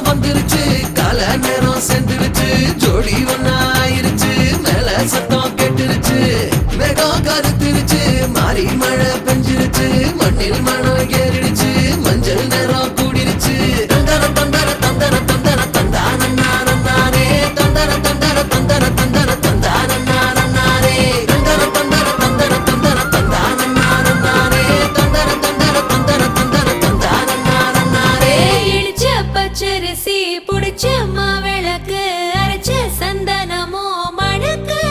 வந்துருச்சு கால நேரம் சேர்ந்துருச்சு ஜோடி ஒன்னா ஆயிருச்சு மேல சத்தம் கேட்டுருச்சு மேகம் கருத்துருச்சு மாறி மழை பெஞ்சிருச்சு மண்ணில் மனம் ஏறிடுச்சு மஞ்சள் நேரம் கூடிருச்சு தந்தர தந்தர தந்தர தந்தர தந்தானே தந்தர தந்தர தந்தர தந்தர தந்தானே தந்தர தந்தர தந்தர தந்தர தந்தானே தந்தர தந்தர தந்தர தந்தர தந்தானே இடிச்ச பச்சரிசி புடிச்ச மாவிளக்கு அரைச்ச சந்தனமோ மணக்கு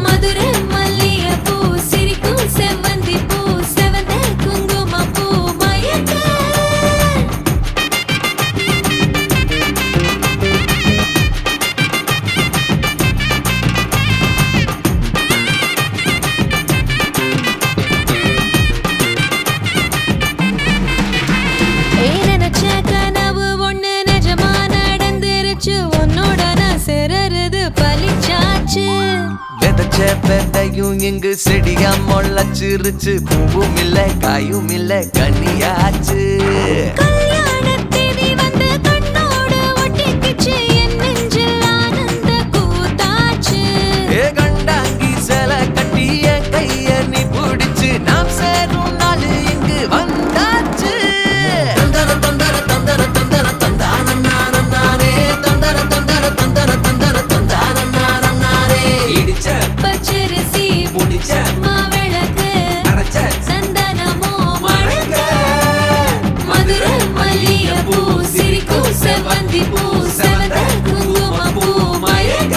மதுரை மல்லிகை பூ சிரிக்கும் செவ்வந்தி பூ செவந்த குங்கும பூ மயக்க நினைச்ச கனவு ஒண்ணு நிஜமா நடந்துருச்சு உன்னோட நான் சிறருது பலிச்சாச்சு விதைச்ச பெதையும் இங்கு செடியா முளைச்சிருச்சு பூவும் இல்ல காயும் இல்ல கனியாச்சு கல்யாணத்தேதி வந்து கண்ணோடு ஒட்டிக்கிச்சு என் நெஞ்சில் ஆனந்த கூத்தாச்சு ஏ கண்டாங்கி சில கட்டி என் கைய நீ பிடிச்சு நாம் சேரும் நாள் இங்கு வந்தாச்சு தந்தர தந்தர தந்தர தந்தர தந்தானே தந்தர தந்தர தந்தர தந்தர தந்தானே இடிச்ச பச்சரிசி புடிச்ச மாவிளக்கு அரைச்ச சந்தனமோ மணக்க மதுரை மல்லிகை பூ சிரிக்கும் செவ்வந்தி பூ செவந்த குங்கும பூ மயக்க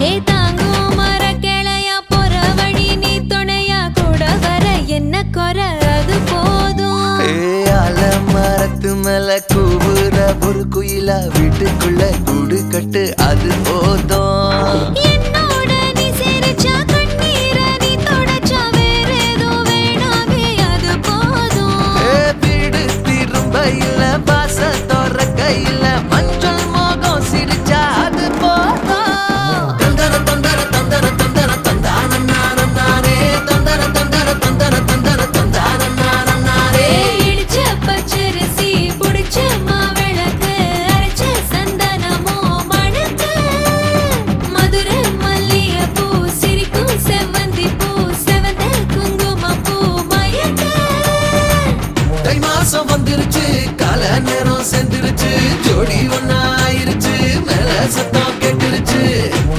ஏ தாங்கும் மர கிளையா போற வழி நீ துணையா கூட வர என்ன குறை அது போதும் மரத்து மேல கூவுற ஒரு குயிலா வீட்டுக்குள்ள கூடு கட்டு அது போதும் என்னோட நீ சிரிச்சா கண்ணீர நீ தொடச்சா வேற ஏதோ வேணாமே அது போதும் வீடு திரும்ப இல்ல பாச தோற கையில மஞ்சள் மோகம் சிரிச்சா அது போதும் தந்தர தந்தர தந்தர தந்தர தந்தானே தந்தர தந்தர தந்தர தந்தர தந்தானே இடிச்ச பச்சரிசி புடிச்ச மாவிளக்கு அரைச்ச சந்தனமோ மணக்க மதுரை மல்லிகை பூ சிரிக்கும் செவ்வந்தி பூ செவந்த குங்கும பூ மயக்க தை மாசம் வந்துருச்சு கால நேரம் சேர்ந்துருச்சு ஜோடி ஒன்னா ஆயிருச்சு மேல சத்தம் கேட்டுருச்சு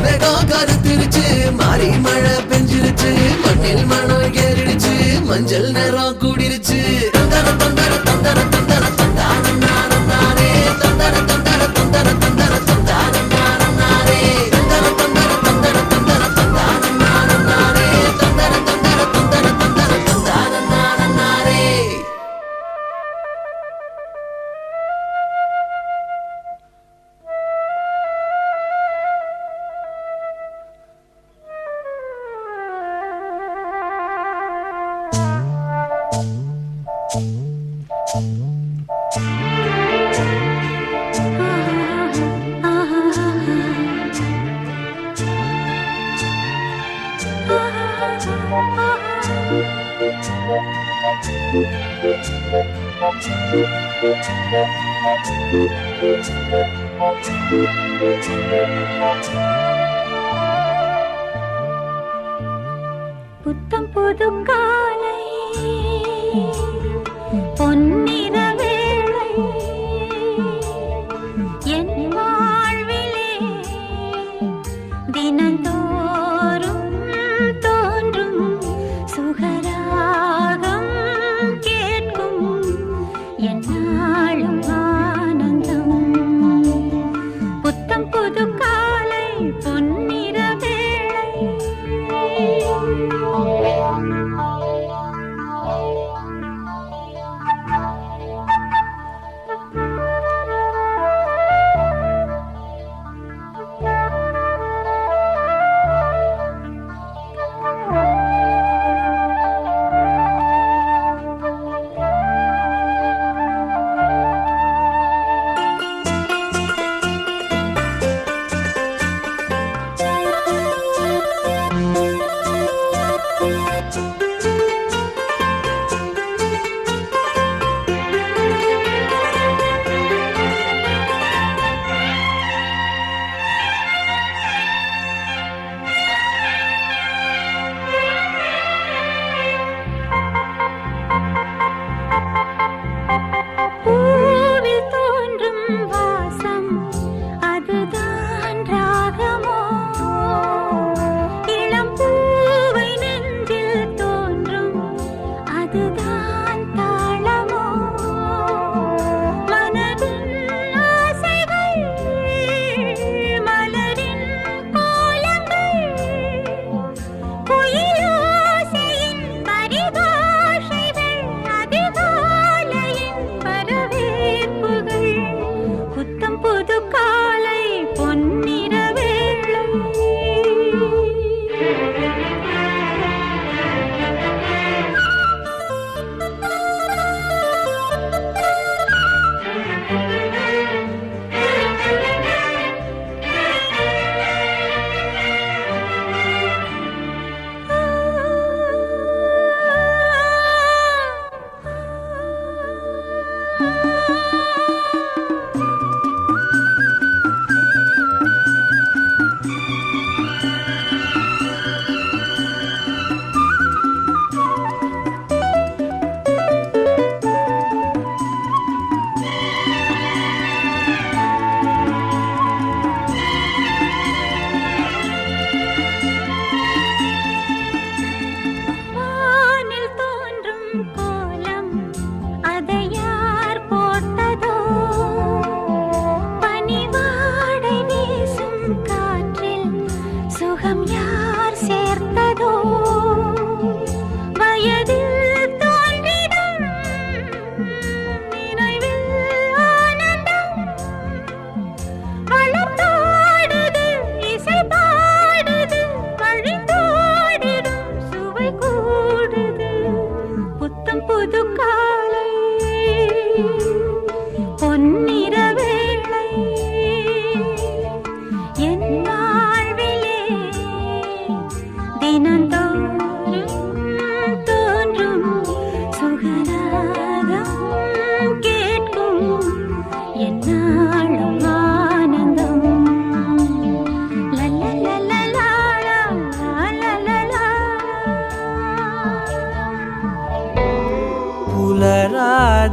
மேகம் கருத்துருச்சு மாறி மழை பெஞ்சிருச்சு மண்ணில் மனம் ஏறிடுச்சு மஞ்சள் நேரம் கூடிருச்சு தந்தர தந்தர தந்தர தந்தர தந்தானே தந்தர தந்தர தந்தர தந்தர தந்தானே தந்தர தந்தர தந்தர தந்தர தந்தானே தந்தர தந்தர தந்தர தந்தர தந்தானே புத்தம் புது காலை பொன்னிற வேளை என் வாழ்விலே தினந்தோறும் தோன்றும் சுகராகம் கேட்கும் என்னாலும் ஆனந்தம் புத்தம் புது காலை பொன்னிற வேளை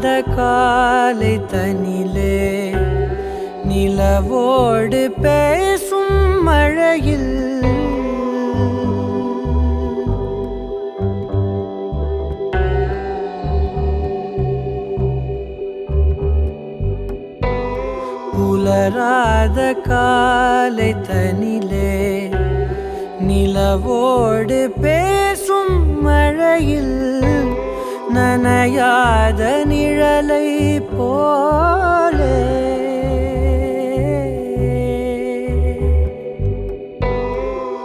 புலராத காலை தனிலே நிலவோடு பேசும் மழையில் புலராத காலை தனிலே நிலவோடு பேசும் மழையில் நனையாத நிழலை போலே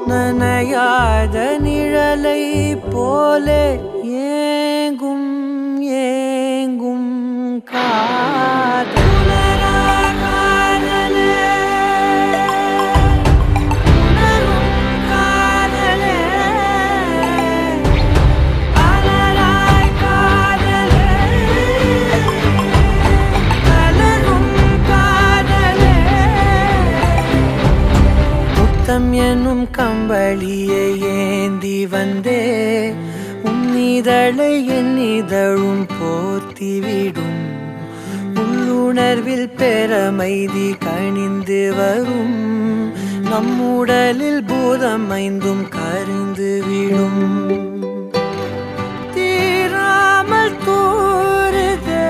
நனையாத நிழலை போலே ஏங்கும் ஏங்கும் காதல் எனும் கம்பளியை ஏந்தி வந்தே உன்னிதழை என் இதழும் போர்த்திவிடும் உள்ளுணர்வில் பெறமைதி கணிந்து வரும் நம்முடலில் பூதம் ஐந்தும் கரிந்து விடும் தீராமல் தூருதே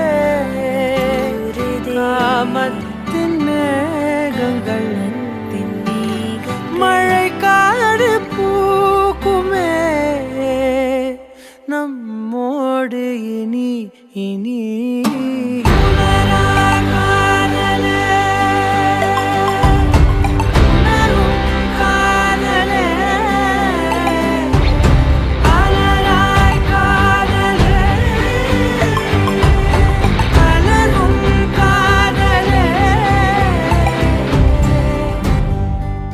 காமத்தின் மேகங்கள் மழை காடு பூக்குமே நம்மோடு இனி இனி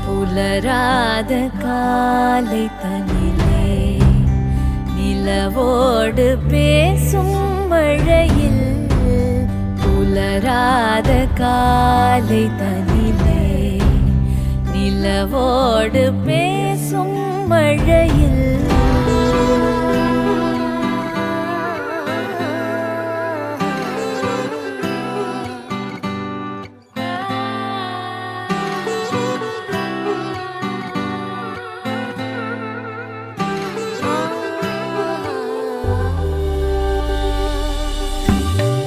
புலராத காலை தனிலே நிலவோடு பேசும் மழையில் புலராத காலை தனிலே நிலவோடு பேசும் மழையில்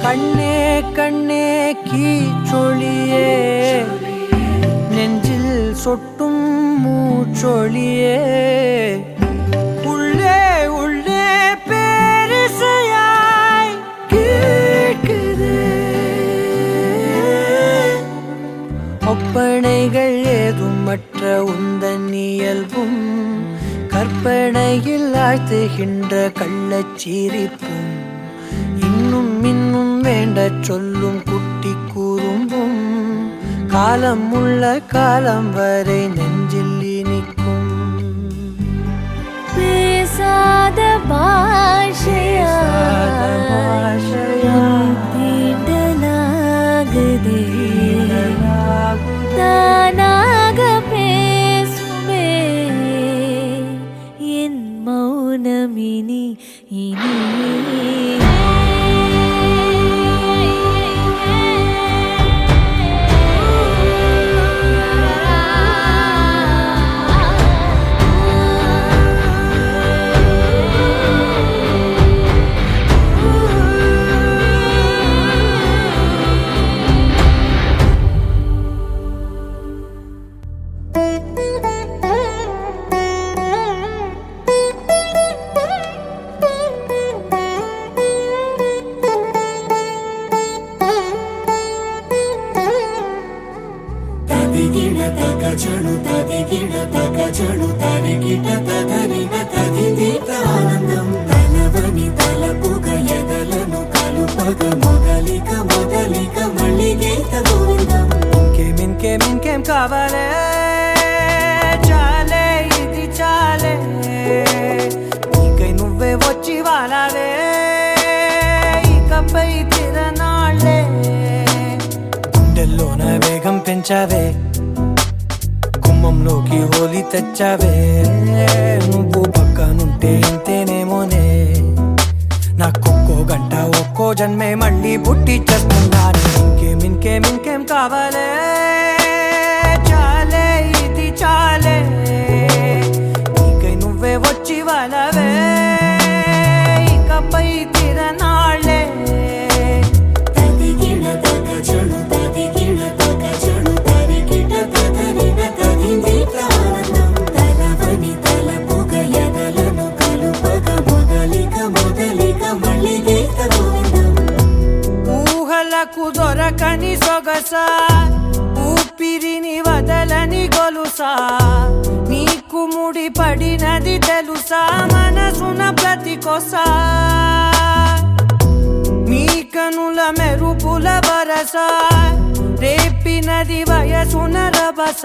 கண்ணே கண்ணே கீச்சொழியே நெஞ்சில் சொட்டும் மூச்சொழியே உள்ளே உள்ளே பேரிசையாய் கேட்குது ஒப்பனைகள் ஏதுமற்ற உந்தன் இயல்பும் கற்பனையில் ஆழ்த்துகின்ற கள்ளச்சிரிப்பும் இன்னும் இன்னும் வேண்ட சொல்லும் குட்டி கூறும்பும் காலம் உள்ள காலம் வரை நெஞ்சில் இனிக்கும் பேசாத பாஷையா தீண்டலாகுதே தானாக பேசுமே என் மௌனமினி இனி కావాలే చాలే ఇది చాలే నీకై నువ్వే వచ్చి వాలాలే ఇకపై తిరనాళ్ళే గుండెల్లోన వేగం పెంచావే గుమ్మంలోకి హోలీ తెచ్చావే నువ్వు పక్కనుంటే ఇంతేనేమోనే నాకొక్కో గంట ఒక్కో జన్మే మళ్ళీ పుట్టి చేస్తున్నాను. ఇంకేం కావాలే, చాలే ఇది చాలే, నీకై నువ్వే వచ్చి వాళ్ళవే, ఇకపై తిరనాళ్ళే. ఊహలకు దొరకని సొగసా, ఊపిరిని వదలని గొలుసా, నీకు ముడి పడినది తెలుసా, మనసున ప్రతి కొసా, నీ కనుల మెరుపుల వరస, రేపినది వయసున రభస,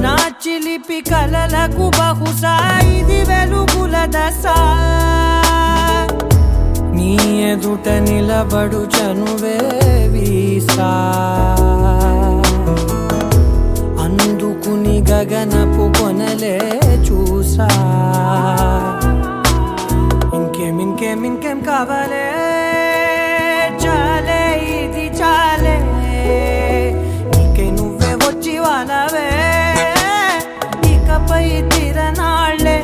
నా చిలిపి కలలకు బహుశా ఇది వెలుగుల దశ. నీ ఎదుట నిలబడు చనువే వీసా, అందుకుని గగనపు కొనలే చూసా. ఇంకేం కావాలే, చాలే ఇది చాలే, నీకై నువ్వే వచ్చి వాళ్ళవే, ఇకపై తిరనాళ్ళే.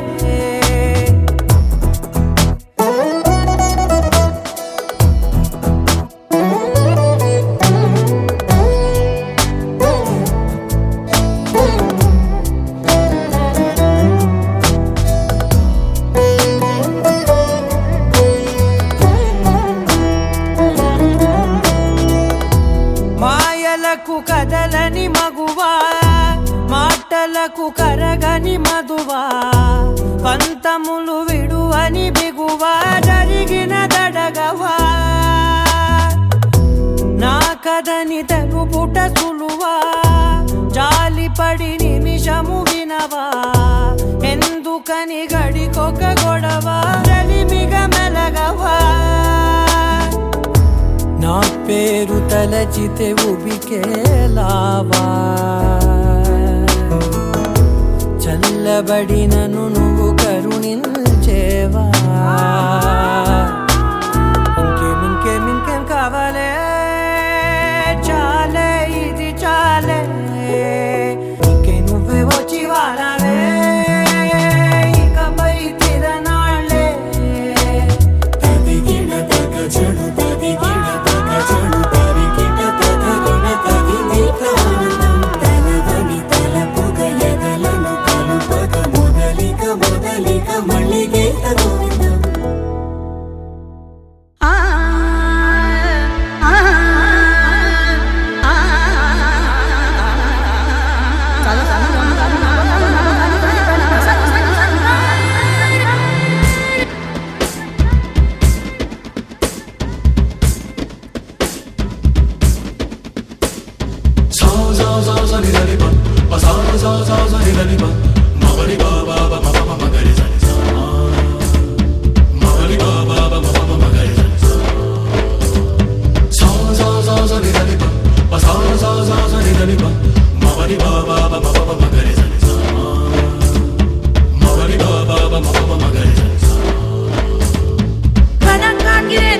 మాయలకు కదలని మగువా, మాటలకు కరగని మధువా, పంతములు విడువని బిగువా, జరిగిన దడగవా, నా కథని తెలుపుట సులువా, జాలిపడి నిమిషము వినవా, ఎందుకని గడికొక గొడవ, రలిమిగ మెలగవా, నా పేరు తలచితే ఉబికేలావా, చల్లబడినను నువ్వు కరుణించేవా. ఇంకేం కావాలే, చాలే ఇది చాలే, నీకై నువ్వే వచ్చి వాళ్ళవే, ఇకపై తిరనాళ్ళే. கணங்காண்கிறேன்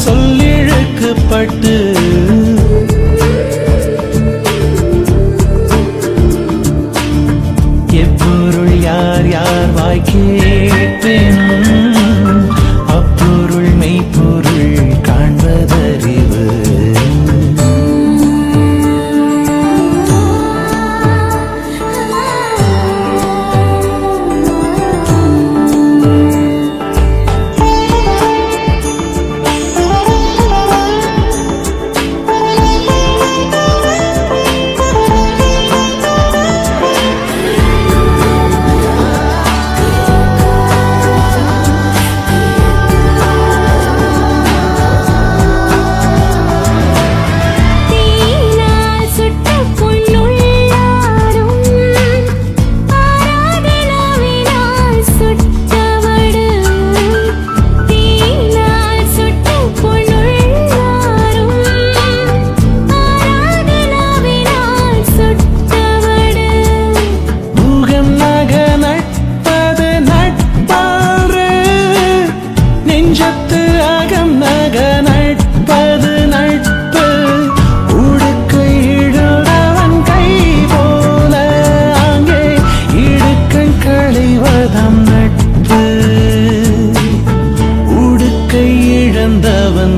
சொல்லிழுக்கப்பட்டு எப்பொருள் யார் யார் வாய் கேட்பேனும் அப்பொருள் மெய்ப்பொருள் காண்பதறிவு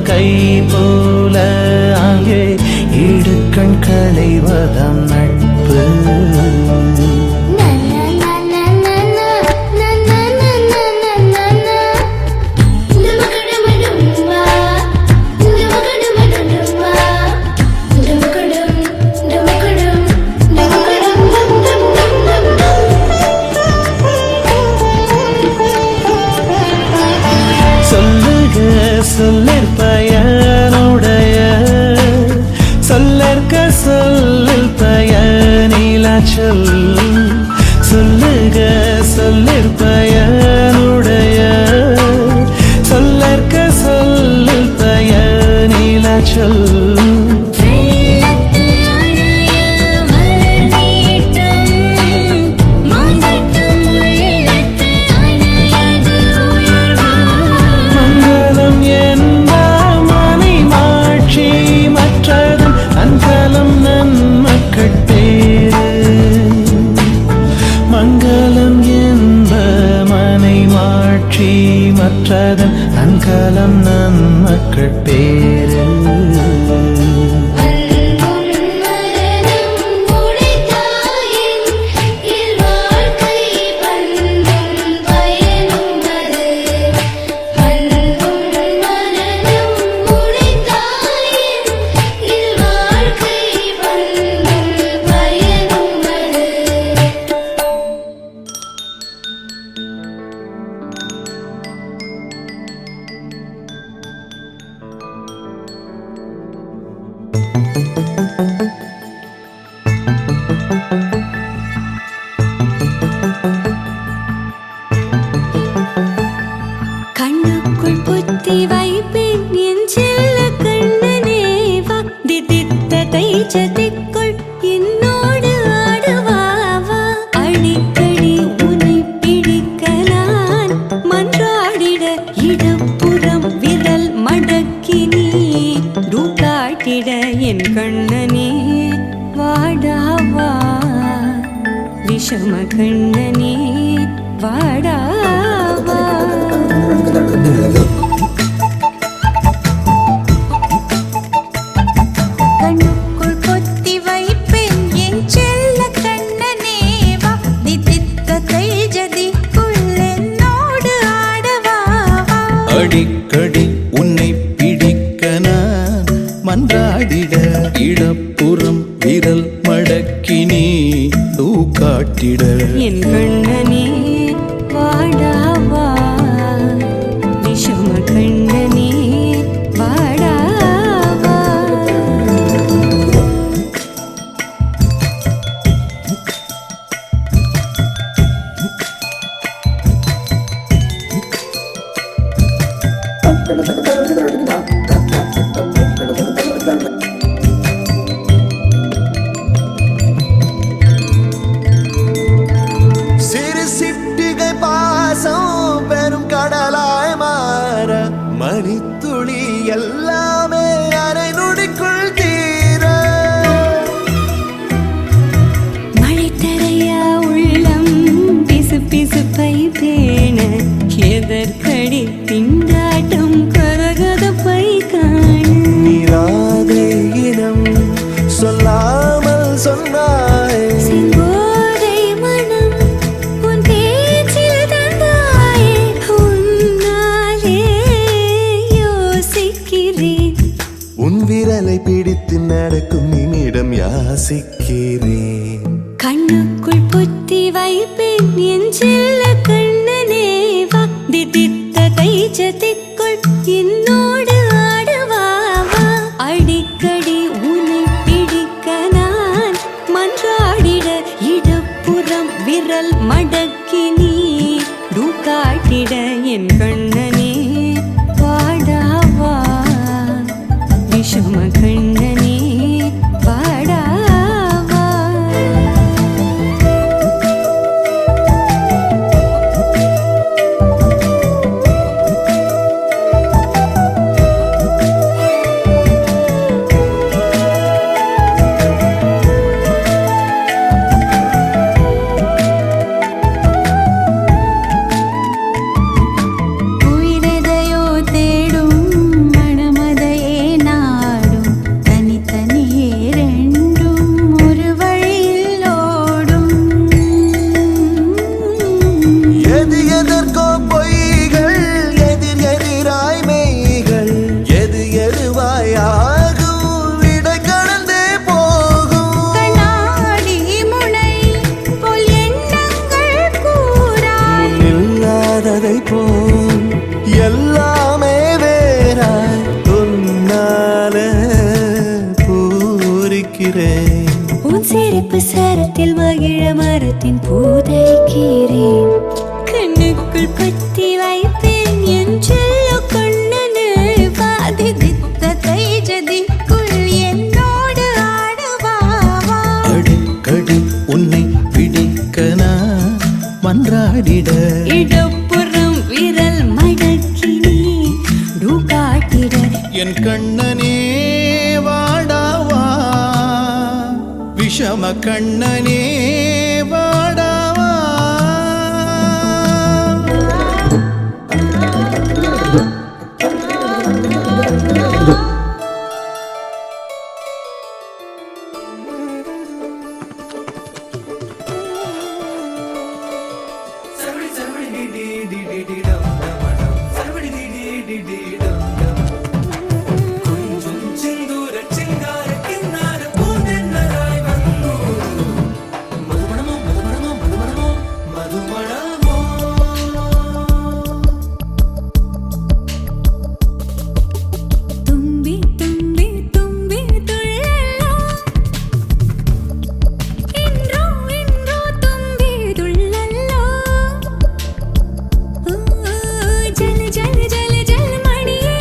கை போல அங்கே இடுக்கண் களைவதம் நட்பு சொல்லற்பயனுடைய சொல்லற்க சொல்லில் பயனிலாச்சொல் சொல்லுக சொல்லற்பயனுடைய சொல்லற்க சொல்லில் பயனிலாச்சொல் மங்களம் என்ப மனை மாட்சி மற்றதன் அன்கலம் நன்மக்கள் பேரு கண்ணுக்குள் புத்தி வைப்பேன் என் செல்ல கண்ணனேவா திதித்ததை சதிக்குள் என்னோடு ஆடுவாவா அடிக்கடி உன்னை பிடிக்க நான் மன்றாடிட இடப்புறம் விரல் மடக்கி நீ காட்டிட என் கண்ணனே வாடாவா விஷம கண்ணனே வாடாவா கண்ணுக்குள் பொத்தி வைப்பேன் என் செல்ல கண்ணனேவா திதித்ததை ஜதிக்குள் என்னோடு ஆடவாவா அடிக்கடி உன்னை பிடிக்க நான் மன்றாடிட இடப்புறம் விரல் மடக்கி நீ காட்டிட என் கண்ணனே வாடாவா விஷம கண்ணனே வாடாவா சிறு திண்டாட்டம் கரகதப்பை காண நீராதை இனம் சொல்லாமல் சொன்னாய் செங்கோதை மனம் உன் பேச்சில் தந்தாயே உன்னாலே யோசிக்கிறேன் உன் விரலை பிடித்து நடக்கும் நிமிடம் யாசிக்கிறேன் கண்ணுக்குள் பொத்தி வைப்பேன் என் செல்ல கண்ணனே வா திதித்த தைச்சதிக்குள் என்னோடு ஆடுவாவா அடிக்கடி உன்னை பிடிக்க நான் மன்றாடிட இடப்புறம் விரல் மடக்கி நீ காட்டிட என் கண்ணனே வாடாவா விஷம கண்ணனே வாடாவா உயிரெதையோ தேடும் மனமதையே நாடும் தனித்தனியே ரெண்டும் ஒரு வழியில் ஓடும் எது எதற்கோ பொய்கள் எதிர் எதிராய் மெய்கள் எது எதுவாயாகும் விடை கடந்தே போகும் கண்ணாடி முனை போல் எண்ணங்கள் கூறா இல்லாததை போல் எல்லாமே வேறாய் உன்னால பூரிக்கிறேன் உன் சிரிப்பு சரத்தில் மகிழ மரத்தின் பூதைக்கிறேன் கண்ணுக்குள் பத்தி வைப்பேன் என் செல்ல கண்ணனே வாதித்த தைஜதிக்குள் என்னோடு ஆடுவாவா அடிக்கடி உன்னை பிடிக்க நான் மன்றாடிட இடப்புறம் விரல் மடக்கி நீ காட்டிட என் கண்ணனே வாடாவா விஷம கண்ணனே வாடாவா തുമ്പി തുമ്പി തുമ്പി തുള്ളല്ലോ ഇൻറോ ഇൻറോ തുമ്പി തുള്ളല്ലോ ജല ജല ജല ജല മണിയേ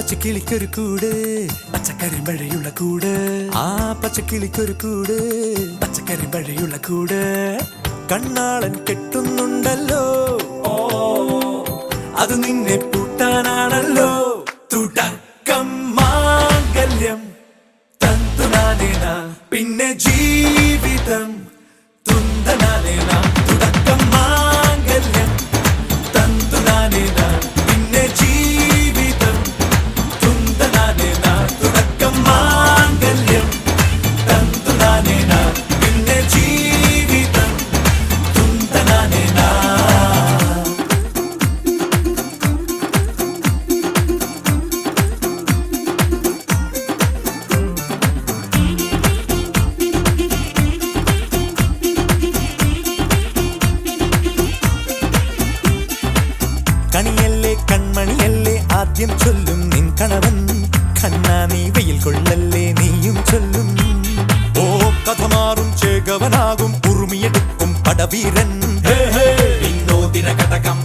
പച്ചക്കിളിക്കൊരു കൂട് പച്ചക്കരിമ്പഴയുള്ള കൂട് ആ പച്ചക്കിളിക്കൊരു കൂട് പച്ചക്കരിമ്പഴയുള്ള കൂട് കണ്ണാളൻ കെട്ടുന്നുണ്ടല്ലോ അത് നിന്നെ പൂട്ടാനാണല്ലോ തുടക്കം മാംഗല്യം തന്തുനാനേന പിന്നെ ജീവിതം തുന്തനാനേന തുടക്കം മാംഗല്യം തന്തുനാനേന പിന്നെ ജീവിതം തുന്തനാനേന തുടക്കം മാംഗല്യം തന്തുനാനേന പിന്നെ ജീവിതം തുന്തനാനേന കണിയല്ലേ കൺമണിയല്ലേ ആദ്യം ചൊല്ലും നിൻ കണവൻ കണ്ണാ നീ വെയിൽ കൊള്ളല്ലേ നീയും ചൊല്ലും ഓ കഥ മാറും ചേകവനാകും ഉറുമിയെടുക്കും പടവീരൻ വിനോദിന കടകം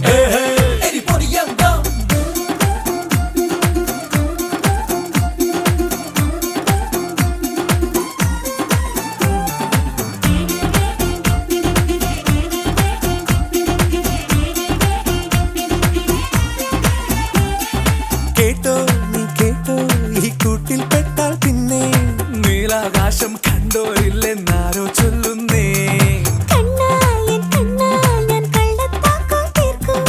എരിപൊടിയങ്കം കേട്ടോ നീ കേട്ടോ ഈ കൂട്ടിൽ പെട്ടാൽ പിന്നെ നീലാകാശം കണ്ടോരില്ലെന്നാരോ ചൊല്ലുന്നേ കണ്ണായൻ ഞാൻ കള്ളത്താക്കം തീർക്കും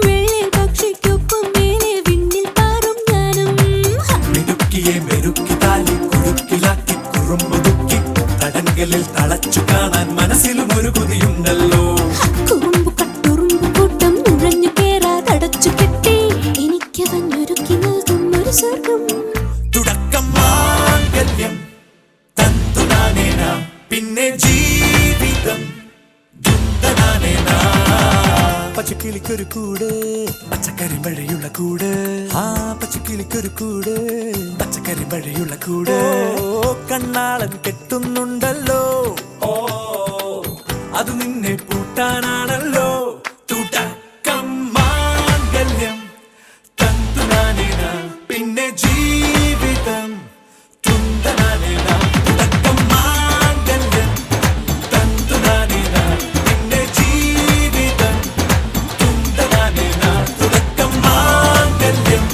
വെള്ളിൽ പക്ഷിക്കൊപ്പം മേലെ വിണ്ണിൽ പാറും ഞാനും മിടുക്കിയെ മെരുക്കി താലി കുറുക്കിലാക്കി കുറുമ്പുതുക്കി തടങ്കലിൽ തളച്ചു കാണാൻ മനസ്സിലും ഒരു കൊതിയുണ്ടല്ലോ കുറുമ്പു കട്ടുറുമ്പു കൂട്ടം നുഴഞ്ഞു കേറാതടച്ചു കെട്ടി എനിക്കവനൊരുക്കി നൽകും ഒരു സ്വർഗം തുടക്കം മാംഗല്യം തന്തുനാനേന പിന്നെ ജീവിതം ദുന്തനാനേന പച്ചക്കിളിക്കൊരു കൂട് പച്ചക്കരിമ്പഴയുള്ള കൂട് ആ പച്ചക്കിളിക്കൊരു കൂട് പച്ചക്കരിമ്പഴയുള്ള കൂട് കണ്ണാളൻ കെട്ടുന്നുണ്ടല്ലോ അത് നിന്നെ പൂട്ടാനാണല്ലോ തുടക്കം മാംഗല്യം തന്തുനാനേന പിന്നെ ജീവിതം തുന്തനാനേന തുടക്കം മാംഗല്യം തന്തുനാനേന പിന്നെ ജീവിതം തുന്തനാനേന തുടക്കം മാംഗല്യം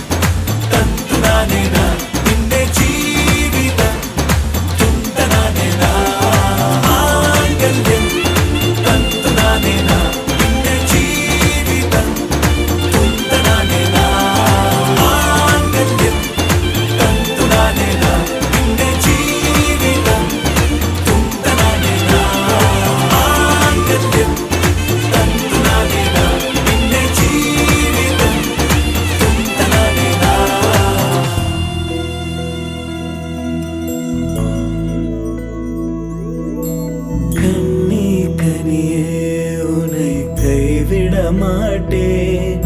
തന്തുനാനേന പിന്നെ ജീവിതം തുന്തനാനേന മാംഗല്യം തന്തുനാനേന പിന്നെ ജീവിതം തുന്തനാനേന മാംഗല്യം തന്തുനാനേന പിന്നെ ജീവിതം തുന്തനാനേന മാംഗല്യം തന്തുനാനേന പിന്നെ ജീവിതം തുന്തനാനേന கண்ணே கனியே உன்னை கைவிட மாட்டேன்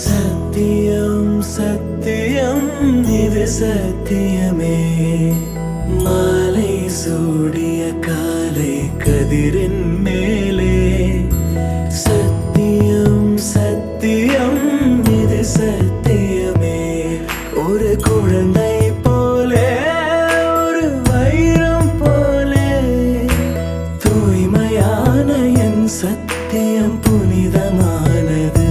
சத்தியம் சத்தியம் இது சத்தியமே மாலை சூடிய காலை கதிரின் மேலே சத்தியம் சத்தியம் இது சத்தியமே ஒரு குழந்தை போலே ஒரு வைரம் போலே தூய்மையான என் சத்தியம் புனிதமானது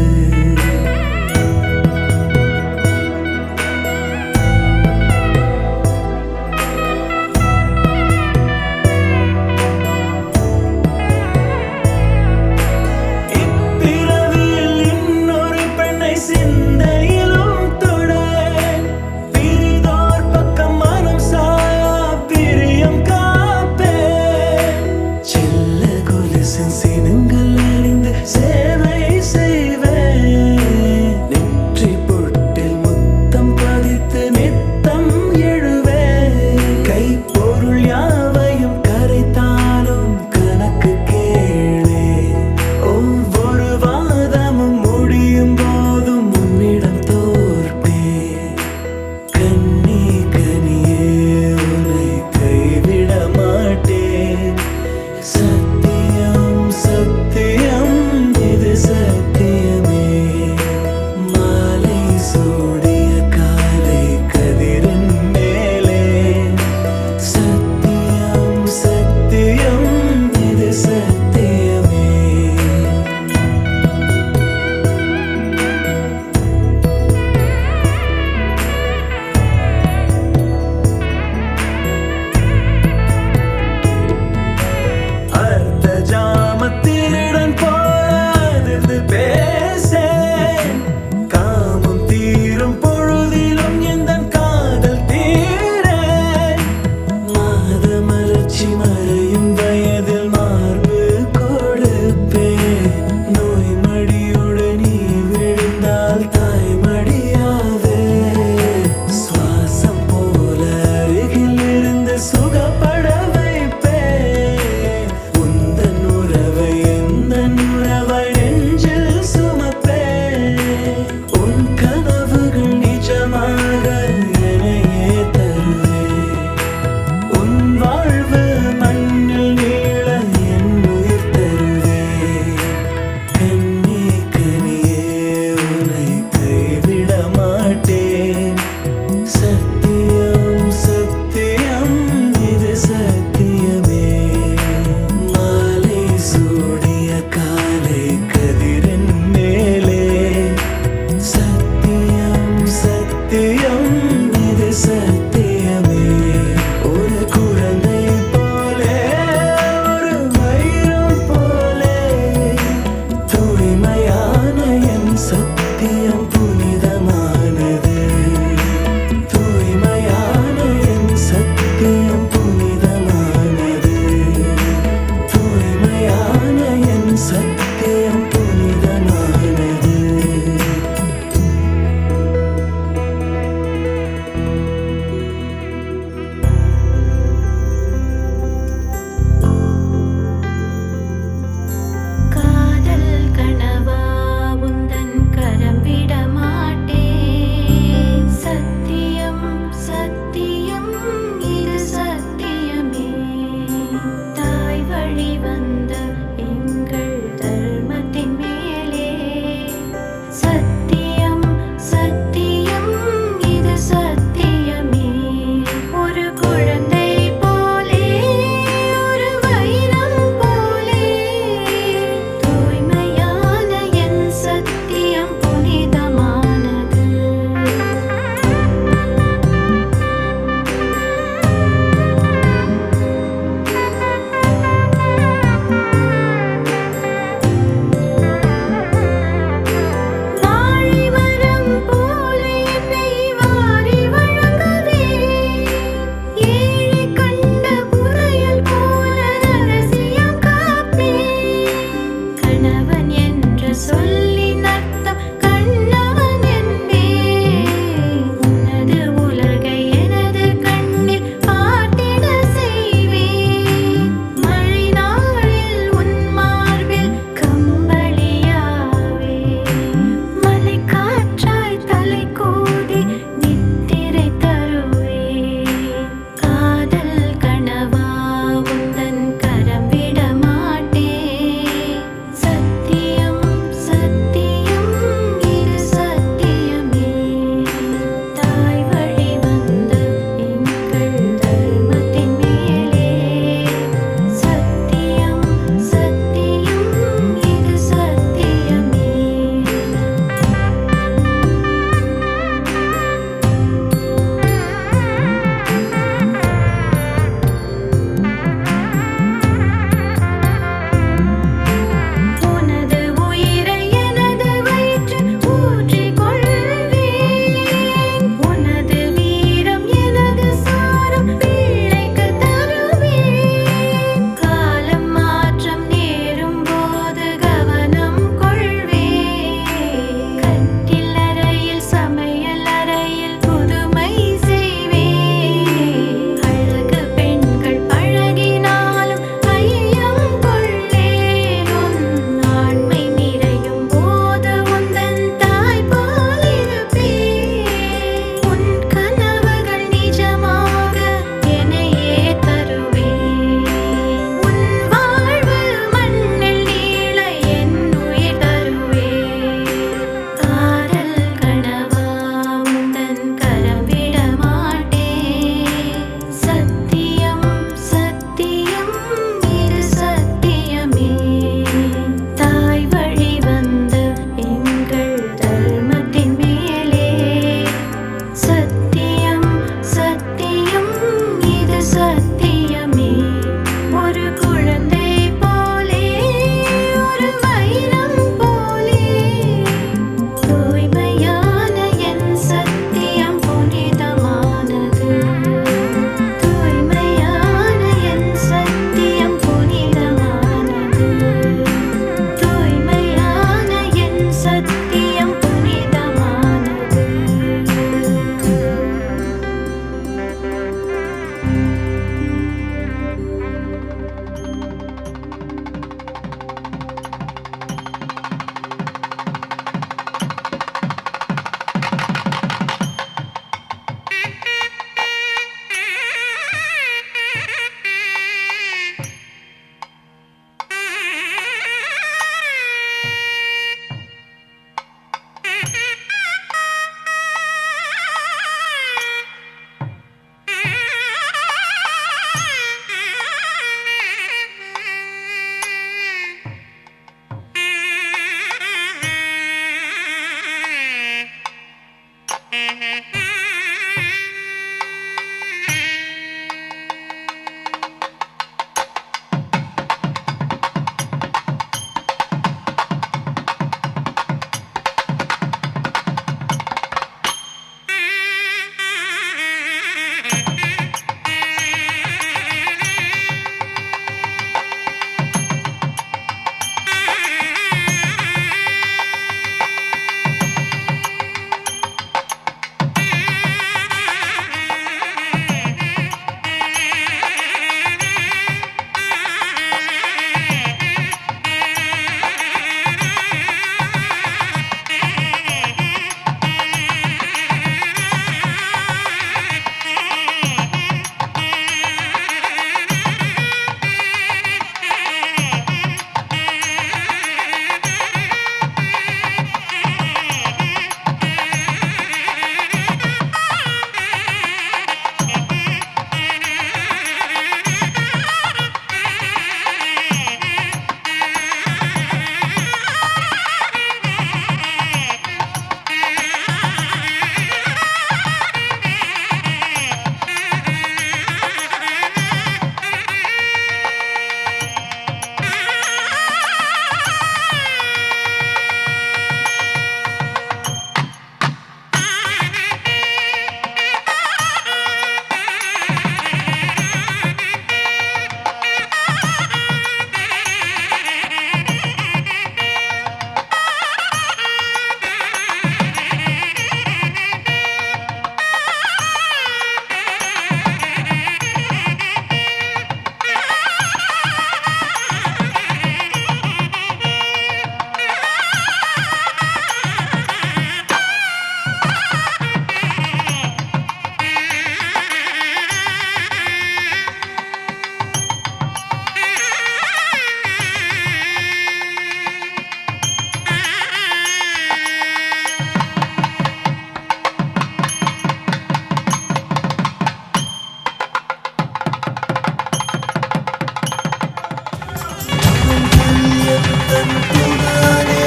तन्तुनाने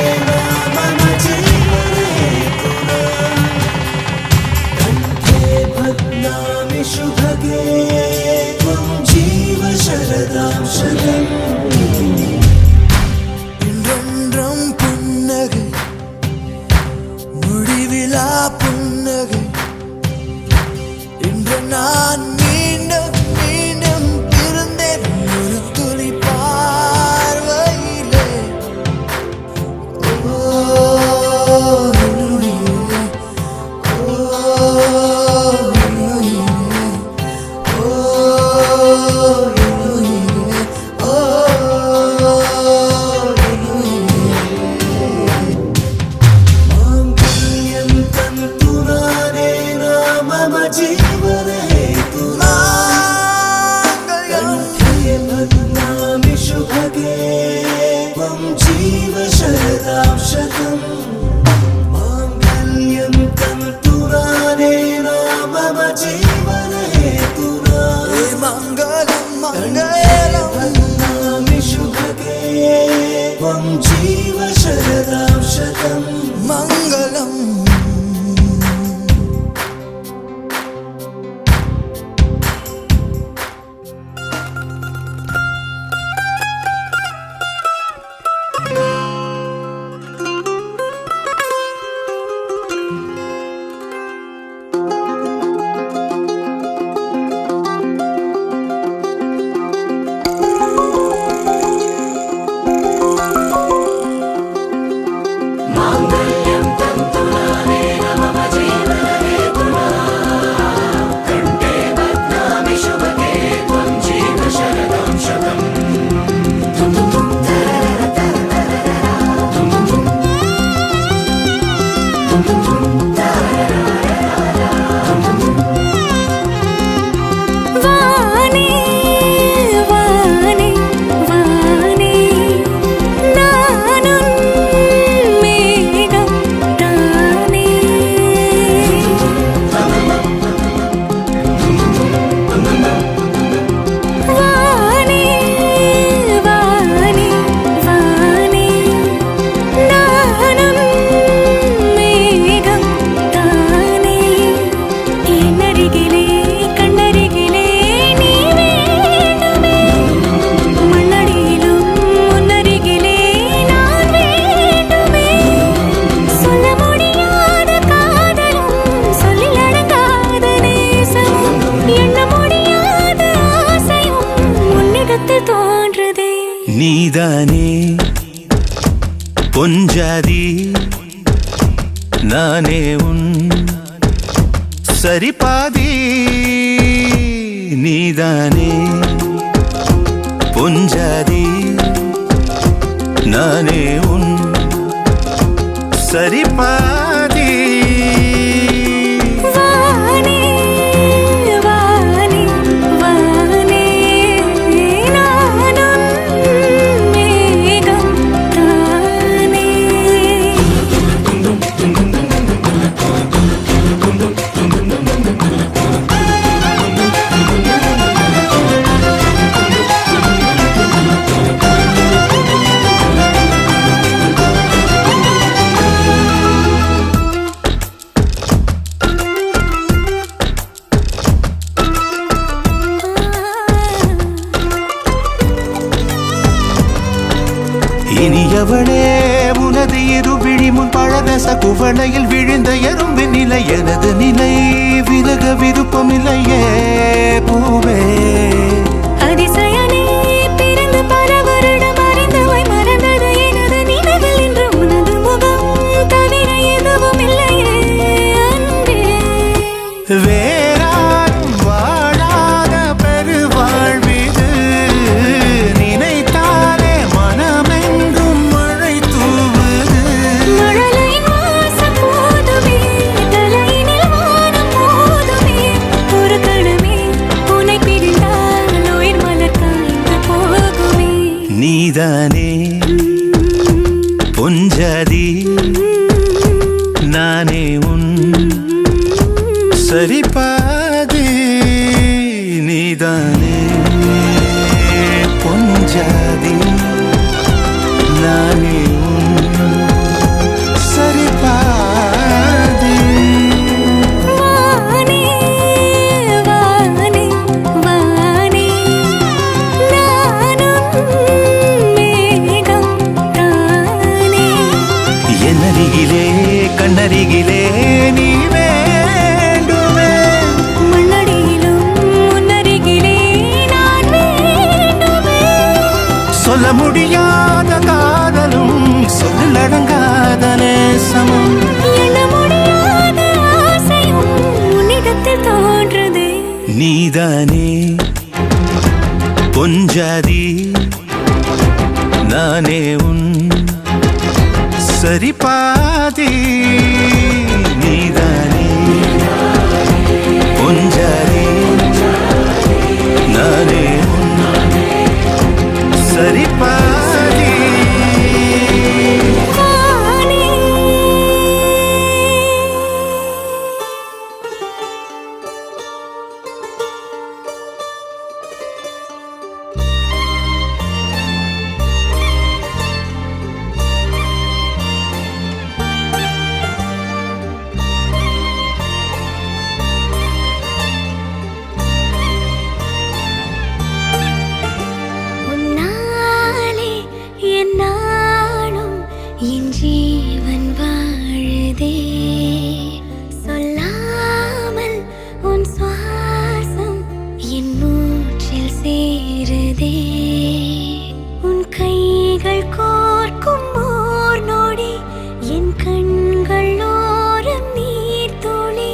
मम जीवने कण्ठे बध्नामि शुभगे त्वं जीव शरदां शतम् இன்றொன்றும் புன்னகை முடிவிலா புன்னகை இன்று நான் மீண்டும் மீண்டும் பிறந்தேன் ஒரு துளி பார்வையிலே ஓ என்னுயிரே, ஓ என்னுயிரே, ஓ என்னுயிரே, ஓ माङ्गल्यं तन्तुनानेन मम जीवने कण्ठे बध्नामि शुभगे त्वं जीव शरदां शतम् माङ्गल्यं तन्तुनानेन मम जीवने मङ्गलं मङ्गलं बध्नामि शुभगे त्वं जीव शरदां शतम् मङ्गलम् வானே வானே வானே நானும் மேகம் தானே வானே வானே வானே நானும் மேகம் தானே என்னருகிலே கண்ணருகிலே நீ வேண்டுமே மண்ணடியிலும் முன்னருகிலே நான் வேண்டுமே சொல்ல முடியாத காதலும் சொல்லில் அடங்காத நேசமும் எண்ண முடியாத ஆசையும் உன்னிடத்தில் தோன்றுதே நீதானே பொஞ்சாதி நானே உன் சரிபாதி நீதானே பொஞ்சாதி நானே உன் சரிபாதி வானே வானே வானே நானும் மேகம் தானே இனியவளே உனது இரு விழி முன் பழதச குவளையில் விழுந்த எறும்பின் நிலை எனது நிலை விலக விருப்பமில்லையே பூவே அதிசயனே பிறந்து பல வருடம் அறிந்தவை மறந்தது எனது நினைவில் இன்று உனது முகம் தவிர எதுவும் இல்லையே அன்பே வேறாரும் வாழாத பெருவாழ்விது நினைத்தாலே மனமெங்கும் மழை தூவுது மழலையின் வாசம் போதுமே தலையினில் வானம் போதுமே ஒரு கணமே உன்னை பிரிந்தால் உயிர் மலர் காய்ந்து போகுமே நீதானே பொஞ்சாதி நானே உன் சரிபாதி நீதானே பொஞ்சாதி நான் சொல்ல முடியாத காதலும் சொல்லடங்காத நேசமும் எண்ண முடியாத ஆசையும் உன்னிடத்தில் தோன்றுதே. நீதானே பொஞ்சாதி நானே உன் சரிபாதி. நீதானே பொஞ்சாதி நானே உன் சரிபாதி. வானே உன்னாலே என்னாலும் என் ஜீவன் வாழுதே. சொல்லாமல் உன் சுவாசம் என் மூச்சில் சேருதே. உன் கைகள் கோர்க்கும் ஓர் நொடி என் கண்கள் ஓரம் நீர் துளி.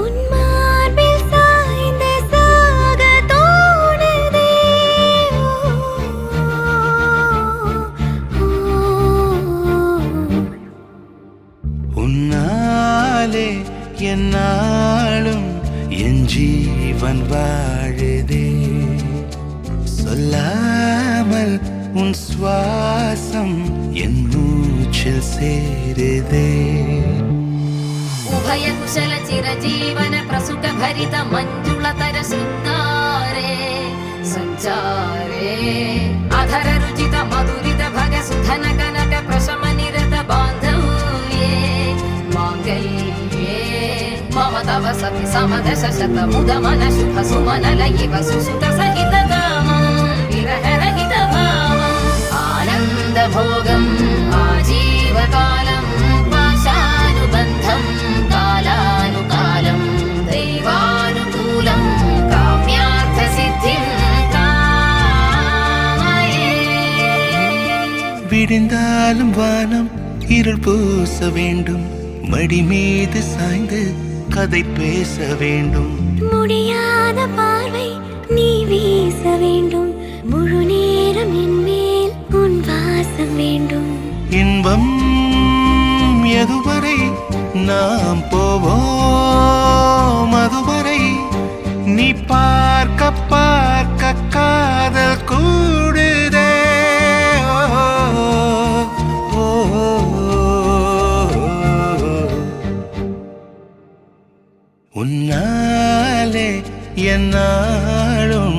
உன் மார்பில் சாய்ந்த சாக தோணுதே. உன்னாலே என்னாலும் என் ஜீவன் வாழுதே. சொல்லாமல் உன் சுவாசம் என் மூச்சில் சேருதே. उभय कुशल चिरजीवन प्रसुख भरित मञ्जुलतर शृङ्गारे सञ्चारे अधर रुचित मधुरित भग सुधन कनक प्रशम निरत बान्धव्ये माङ्गल्ये मम तव सति समदश शत मुद मन शुभ सुमन लयिव सुसुत सहित कामं विरह रहित भावम् आनन्द भोगम् आजीवकालं पाशानुबन्धं कालानुकालं दैवानुकूलं काम्यार्थसिद्धिं कामये. விடிந்தாலும் வானம் இருள் பூச வேண்டும். மடி மீது சாய்ந்து கதை பேச வேண்டும். முடியாத பார்வை நீ வீச வேண்டும். முழு நேரம் என் மேல் உன் வாசம் வேண்டும். இன்பம் எதுவரை நாம் போவோம் அதுவரை நீ பார்க்க பார்க்க காதல் கூடுதே. ஓ, ஓ, உன்னாலே என்னாலும்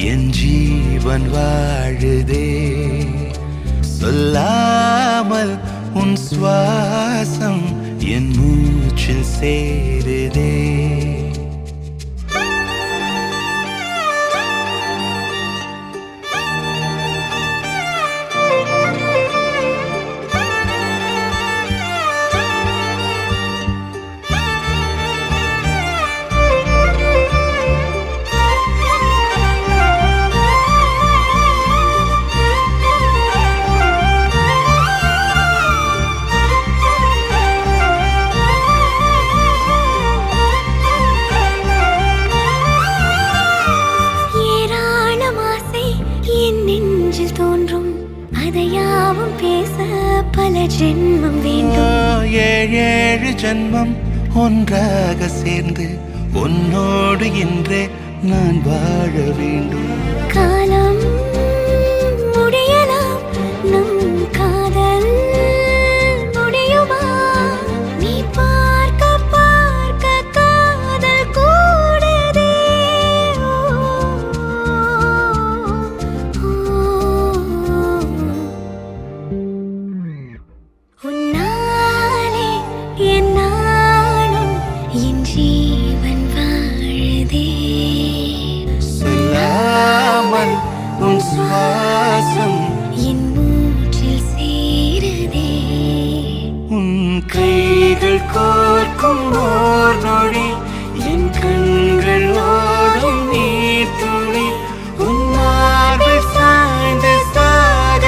என் ஜீவன் வாழுதே. சொல்லாமல் உன் சுவாசம் என் மூச்சில் சேருதே. பல ஜென்மம் வேண்டும். ஏழேழு ஜென்மம் ஒன்றாக சேர்ந்து உன்னோடு இன்றே நான் வாழ வேண்டும். காலம் முடியலாம் நம் காதல் முடியுமா? நீ பார்க்க பார்க்க காதல் கூடுதே. உன்னாலே என்னாலும் என் ஜீவன் வாழுதே. சொல்லாமல் உன் சுவாசம் என் மூச்சில் சேருதே. உன் கைகள் கோர்க்கும் ஓர் நொடி என் கண்கள் ஓடும் நீர் துளி உன் மார்பில் சாய்ந்து சாக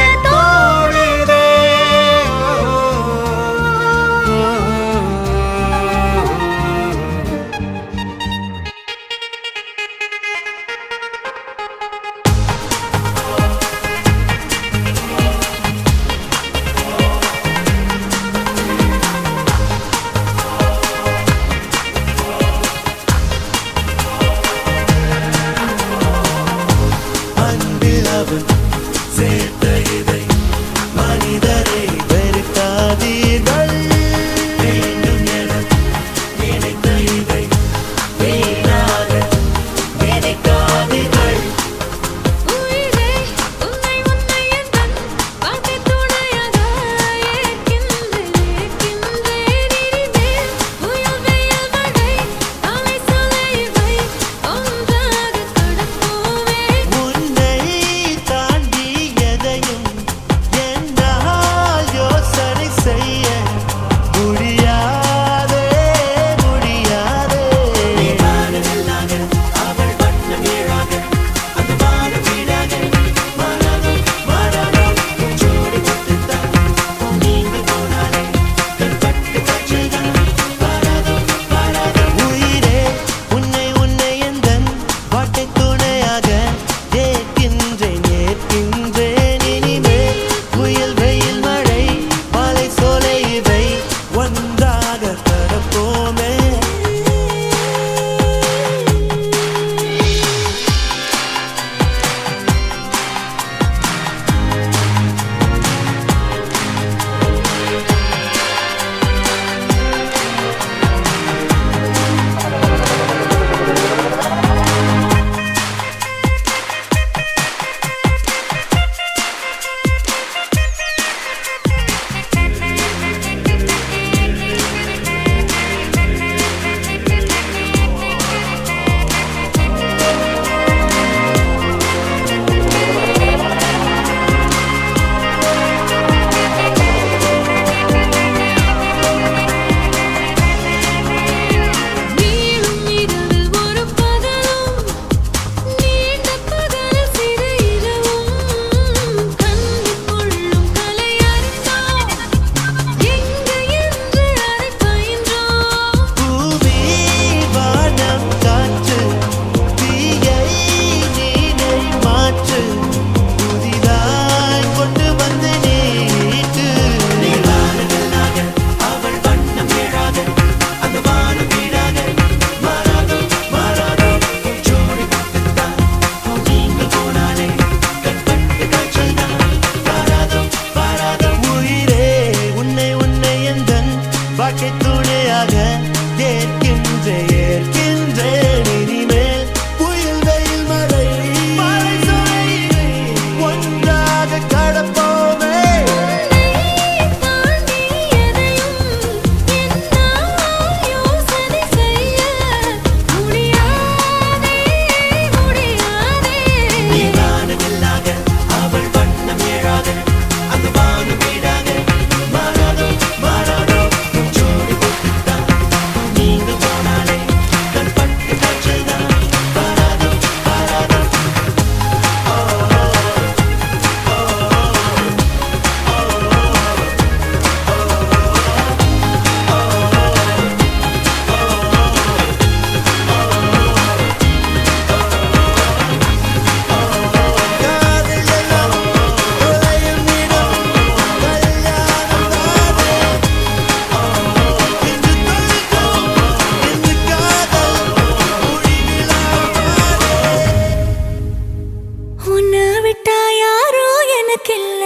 உன்னை விட்டா யாரோ எனக்கில்ல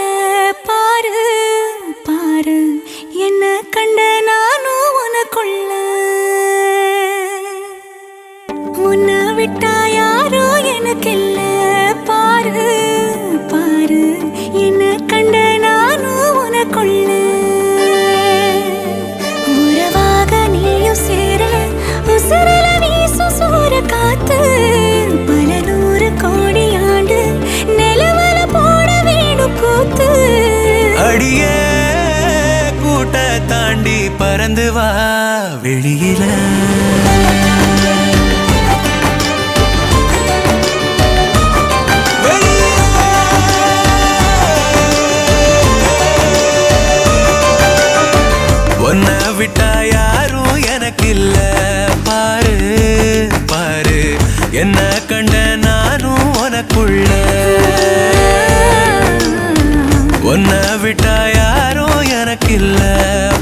பாரு பாரு என்ன கண்ட நானும் உனக்குள்ள உன்னை விட்டா யாரோ எனக்கில்ல பாரு பாரு என்ன கண்ட நானும் உனக்குள்ள உறவாக நீயும் சேர உசுரல வீசு சூற காத்து பல நூறு கோடி ஆண்டு நிலவல போட வேணும் கூத்து அடியே கூட்ட தாண்டி பறந்து வா வெளியில உன்னை விட்டா யாரும் எனக்கு இல்ல பாரு பாரு என்ன கண்ட நானும் உனக்குள்ள உன்னை விட்டா யாரும் எனக்கு இல்ல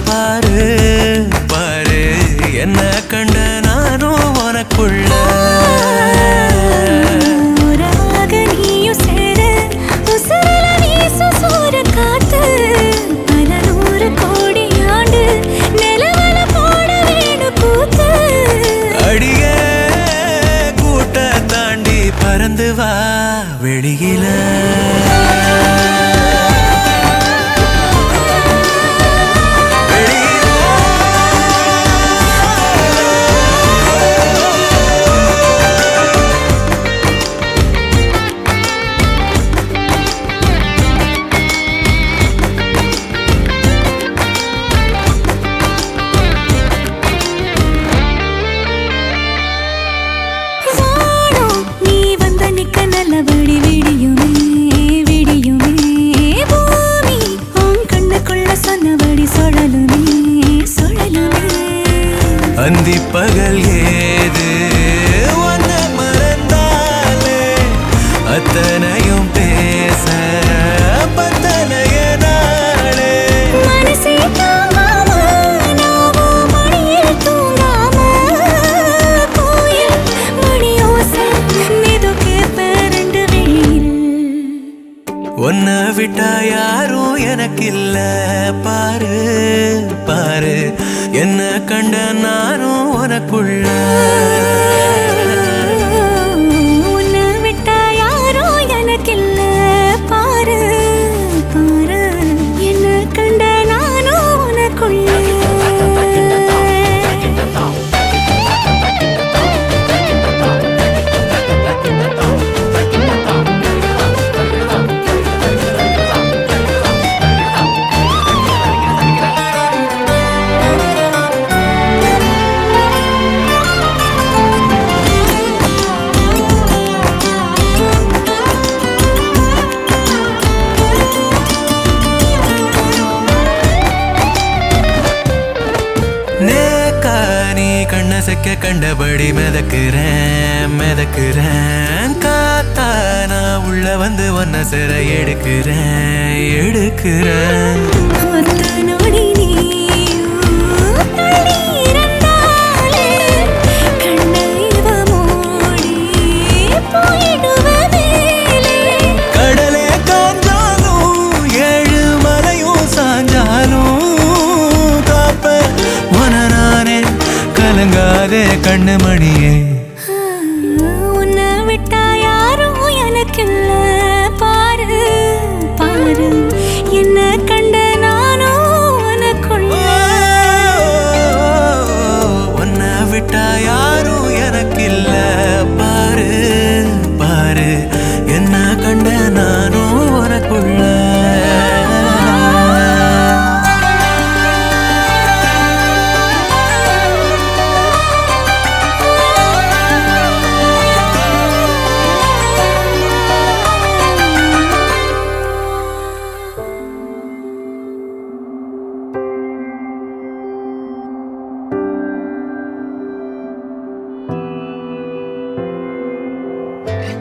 பாரு பாரு என்ன கண்ட நானும் உனக்குள்ள உறவாக நீயும் சேர உசுரல வீசு சூற காத்து பல நூறு கோடி ஆண்டு நிலவல போட வேணும் கூத்து அடியே கூட்ட தாண்டி பறந்து வா வெளியில வானம் நீ வந்த நிக்க நல்லபடி விடியுமே விடியுமே பூமி உன் கண்ணுக்குள்ள சொன்னபடி சுழலுமே சுழலுமே அந்தி பகல் ஏது உன்னை மறந்தாலே அத்தனையும் பேச பத்தனைய நாளே மனசே தாங்காம நாவும் மணியில் தூங்காம கோயில் மணியோசை நிது கேப்ப ரெண்டு வெயில் உன்னை விட்டா யாரும் எனக்கு இல்ல பாரு பாரு என்ன கண்ட நானும் உனக்குள்ள உன்னை விட்டா யாரோ எனக்கில்ல பாரு பாரு என்ன கண்ட நானும் உனக்குள்ள நேக்கா நீ கண்ண செக்க கண்டபடி மிதக்குறேன் மிதக்குறேன் காத்தா நான் உள்ள வந்து ஒன்ன சிற எடுக்கிறேன் எடுக்கிறேன் ஒத்த நொடி நீயும் தள்ளி இருந்தாலே கண்ணை இவ மூடி போயிடுவதேலே கடலே காஞ்சாலும் ஏழு மலையும் சாஞ்சாலும் காப்ப உன நானே கலங்காதே கண்ணு மணியே உன்னை விட்டா யாரும் எனக்கில்ல பாரு பாரு என்ன கண்ட நானும் உனக்குள்ள உன்னை விட்டா யாரும் எனக்கு இல்ல பாரு பாரு என்ன கண்ட நானும் உனக்குள்ள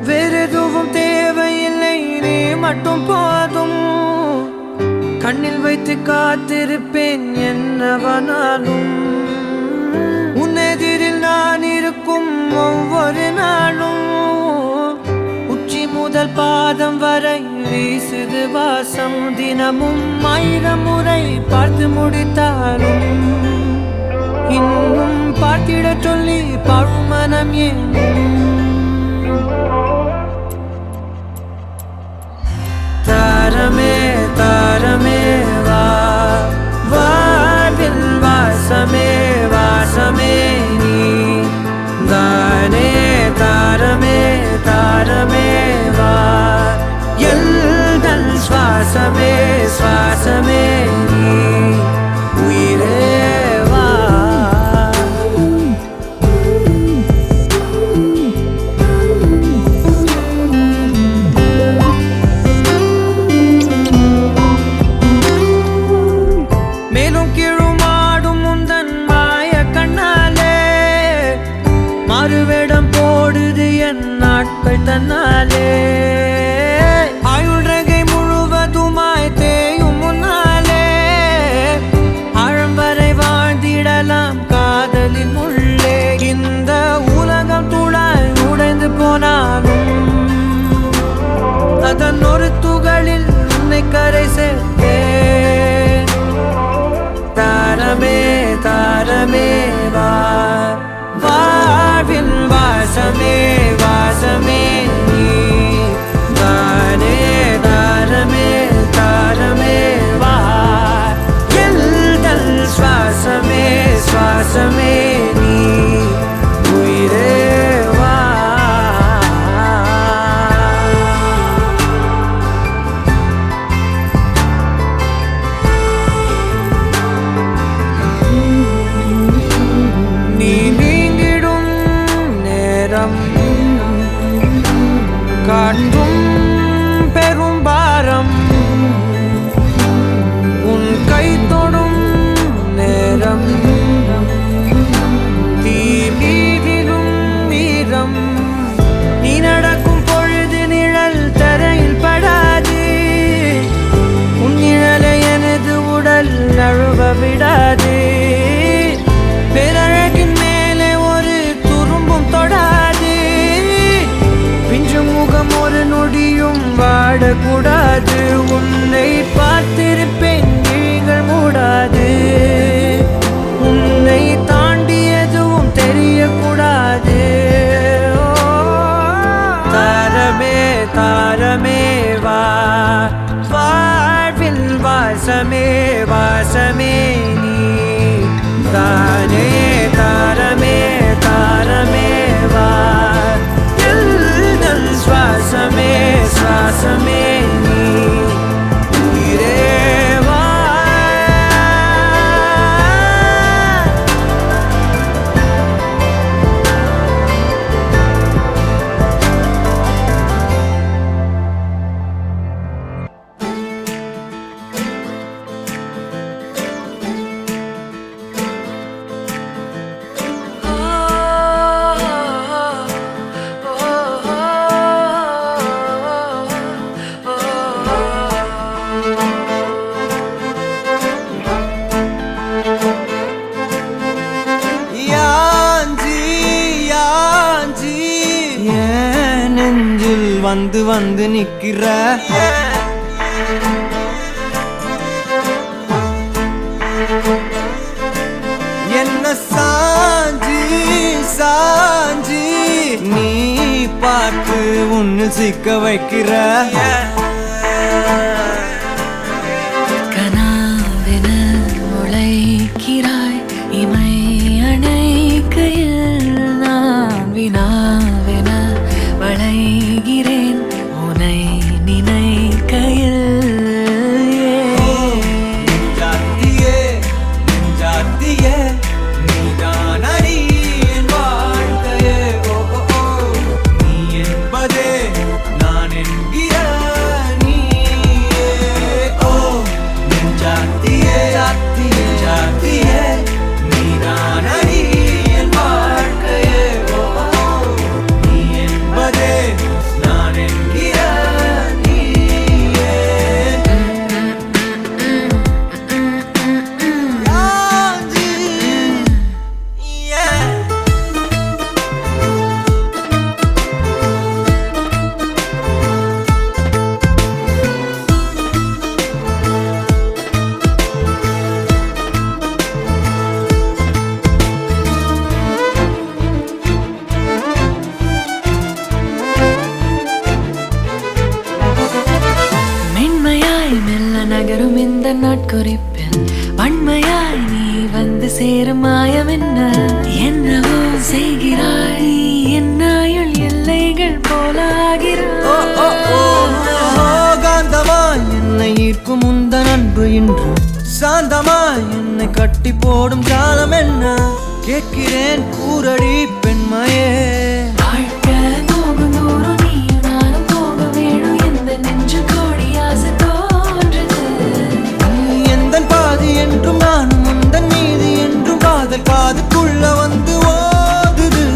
வேறெதுவும் தேவையில்லை நீ மட்டும் போதும் கண்ணில் வைத்து காத்திருப்பேன் என்னவனாலும் உன்னெதிரில் நான் இருக்கும் ஒவ்வொரு நாளும் உச்சி முதல் முதல் பாதம் வரை வீசுது வாசம். தினமும் 1000 முறை பார்த்து முடித்தாலும் இன்னும் பார்த்திட சொல்லி பழுமனம் ஏன்? தாரமே தாரமே வா, வாழ்வில் வாசமே வாசமே நீ தானே. தாரமே தாரமே வா, எல்தல் சுவாசமே சுவாசமே நீ உயிரே வா. மேலும் கீழுமாடும் முந்தன் மாய கண்ணாலே மாறுவேடம் போடுது என் நாட்கள் தன்னாலே. ஆயுள் ரகை முழுவதுமாய் தேயும் முன்னாலே ஆழம் வரை வாழ்ந்திடலாம் காதலின் உள்ளே. இந்த உலகம் துளாய் உடைந்து போனாலும் அதன் ஒரு துகளில் உன்னை கரை சேர்த்தேன். தாரமே தாரமே வா, வாழ்வில் வாசமே வாசமே நீ தானே. தாரமே தாரமே வா, எல்தல் சுவாசமே சுவாசமே நீ உயிரே வா. நீ நீங்கிடும் நேரம் காட்டும் பெரும் பாரம். உன் கை தொடும் நேரம் தீ மீதிலும் மீறம். நீ நடக்கும் பொழுது நிழல் தரையில் படாது, உன் நிழலை எனது உடல் நழுவ விடாது. பேரழகின் மேலே ஒரு துரும்பும் தொடாது, பிஞ்சு முகம் ஒரு நொடியும் வாடக்கூடாது. உன்னை பார்த்திருப்பேன் விழிகள் மூடாது, உன்னை தாண்டி எதுவும் தெரியக்கூடாது. தாரமே தாரமே வா, வாழ்வில் வாசமே வாசமே நீ தானே. தாரமே தாரமே வா, எல்தல் சுவாசமே சுவாசமே நீ உயிரே வா. வந்து வந்து நிக்கிற என்ன சாஞ்சி சாஞ்சி நீ பார்த்து உன்னு சிக்க வைக்கிற. கனாவென முளைக்கிறாய் இமை அணைக்கையில் நான் வினாவென வளைகிறேன் உனை நினைக்கையில். நெஞ்சாத்தியே நெஞ்சாத்தியே நீதானடி என் வாழ்க்கையே. ஓ ஓ ஓ நீ என்பதே நான் என்கிற இந்த நாட்குறிப்பில் வன்மையாய் நீ வந்து சேரும் மாயம் என்னவோ செய்கிறாய் என்னாயுள் எல்லைகள் போலாகிறாய் காந்தமாய் என்னை ஈர்க்கும் உந்தன் அன்பு இன்று சாந்தமாய் என்னை கட்டி போடும் காலம் என்ன கேட்கிறேன் கூரடி பெண்மையே வாழ்க்கை போகும் தூரம் நீயும் நானும் போக வேணும் எந்த நெஞ்சு கோடி ஆசை தோன்றுது நீ எந்தன் பாதி என்றும் நானும் உந்தன் மீதி என்றும் காதல் காதுக்குள்ள வந்து ஓதுது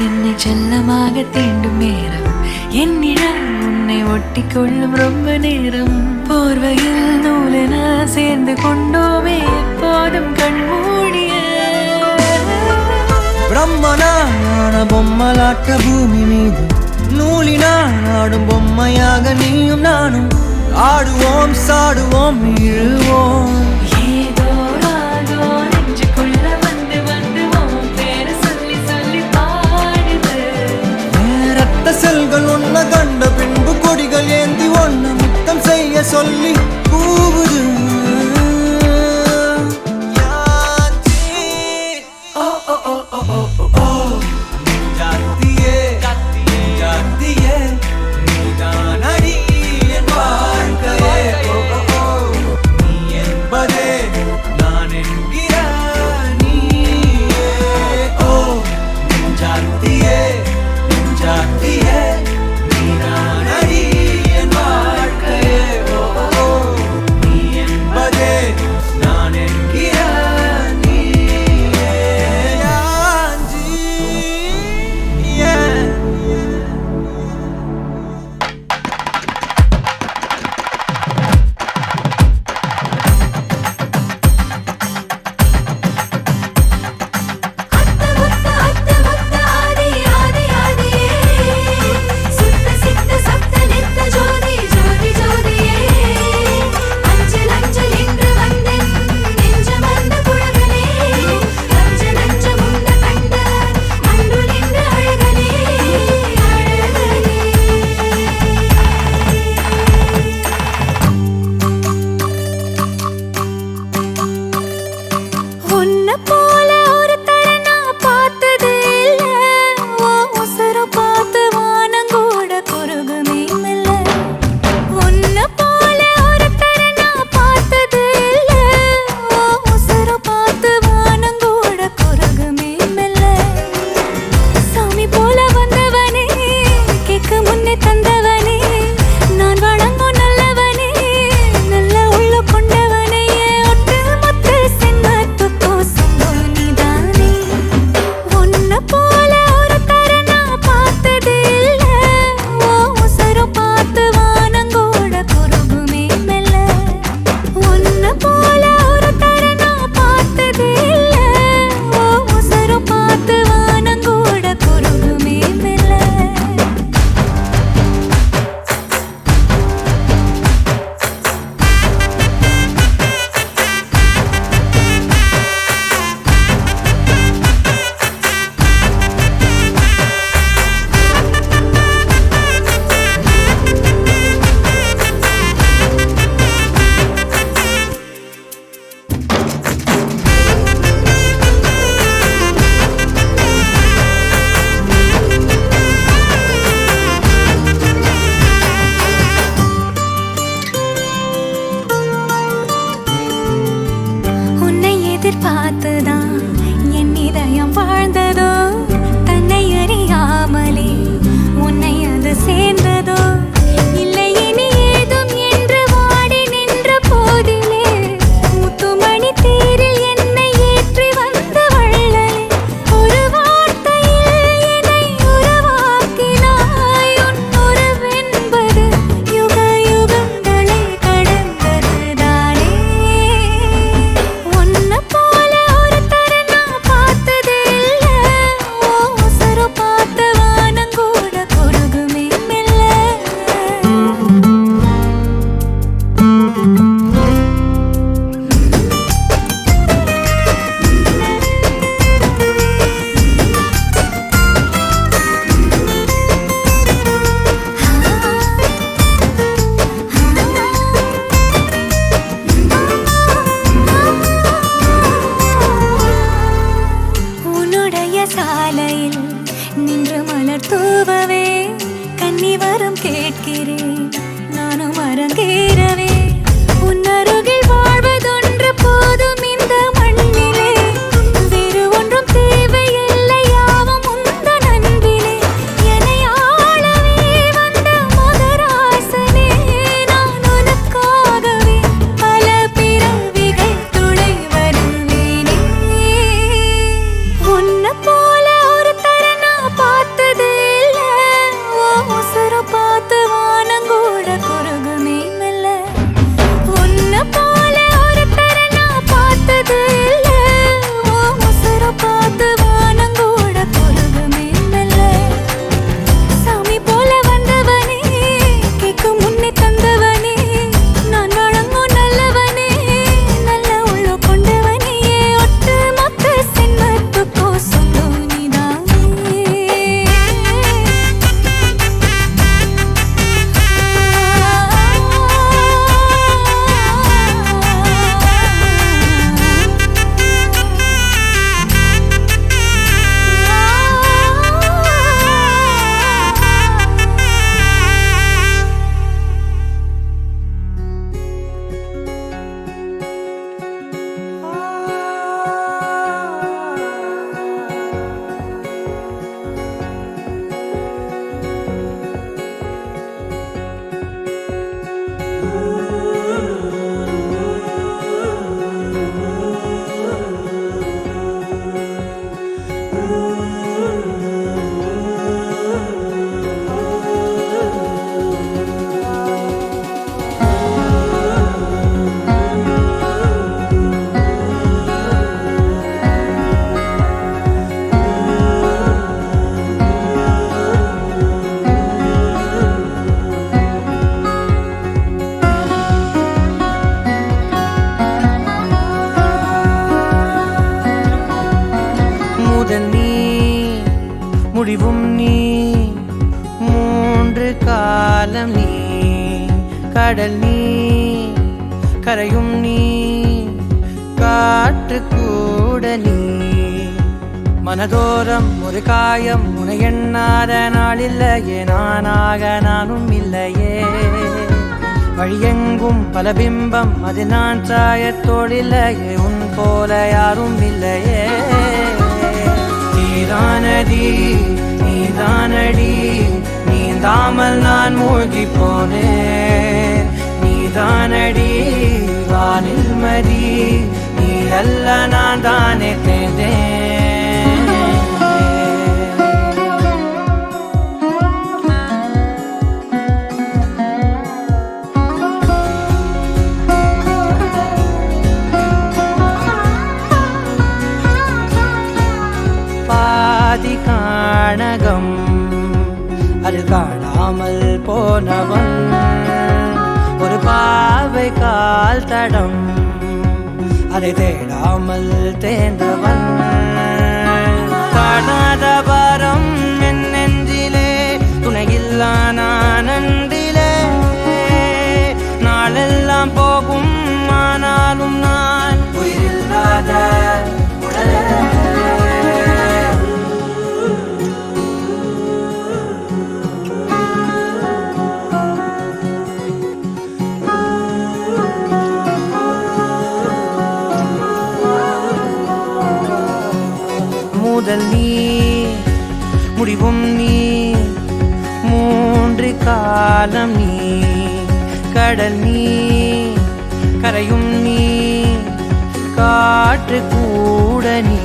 என்னை செல்லமாக தீண்டும் நேரம் என் நிழல் உன்னை ஒட்டி கொள்ளும் ரொம்ப நேரம் போர்வையில் நூலென சேர்ந்து கொண்டோமே எப்போதும் கண்மூடிய பிரம்மனான பொம்மலாட்ட பூமி மீது நூலினால் ஆடும் பொம்மையாக நீயும் நானும் ஆடுவோம் சாடுவோம் இழுவோம் ஏதோ ராகோ நெஞ்சுக்குள்ள வந்து வந்து உன் பேரை சொல்லி சொல்லி பாடுது ரத்த செல்கள் ஒன்ன கண்ட பின்பு கொடிகள் ஏந்தி ஒன்ன முத்தம் செய்ய சொல்லி கூவுது முடிவும் நீ மூன்று காலம் நீ கடல் நீ கரையும் நீ காற்று கூட நீ மனதோரம் ஒரு காயம் உன எண்ணாத நாளில்லையே நானாக நானும் இல்லையே வழியெங்கும் பல பிம்பம் அது நான் சாயத்தோடில்லையே உன் போல யாரும் இல்லையே நீதானடி நீதானடி நீந்தாமல் நான் மூழ்கி போனேன் நீதானடி வானில் மதி நீ அல்ல நான் தானே தேர்ந்தேன் பாதி காணகம் அது காணாமல் போனவன் ஒரு பாவை கால் தடம் அதை தேடாமல் தேர்ந்தவன் காணாத பாரம் என் நெஞ்சிலே துணையில்லா நான் அன்றிலே நாளெல்லாம் போகும் ஆனாலும் நான் உயிரில்லாத உடலே முதல் நீ முடிவும் நீ மூன்று காலம் நீ கடல் நீ கரையும் நீ காற்று கூட நீ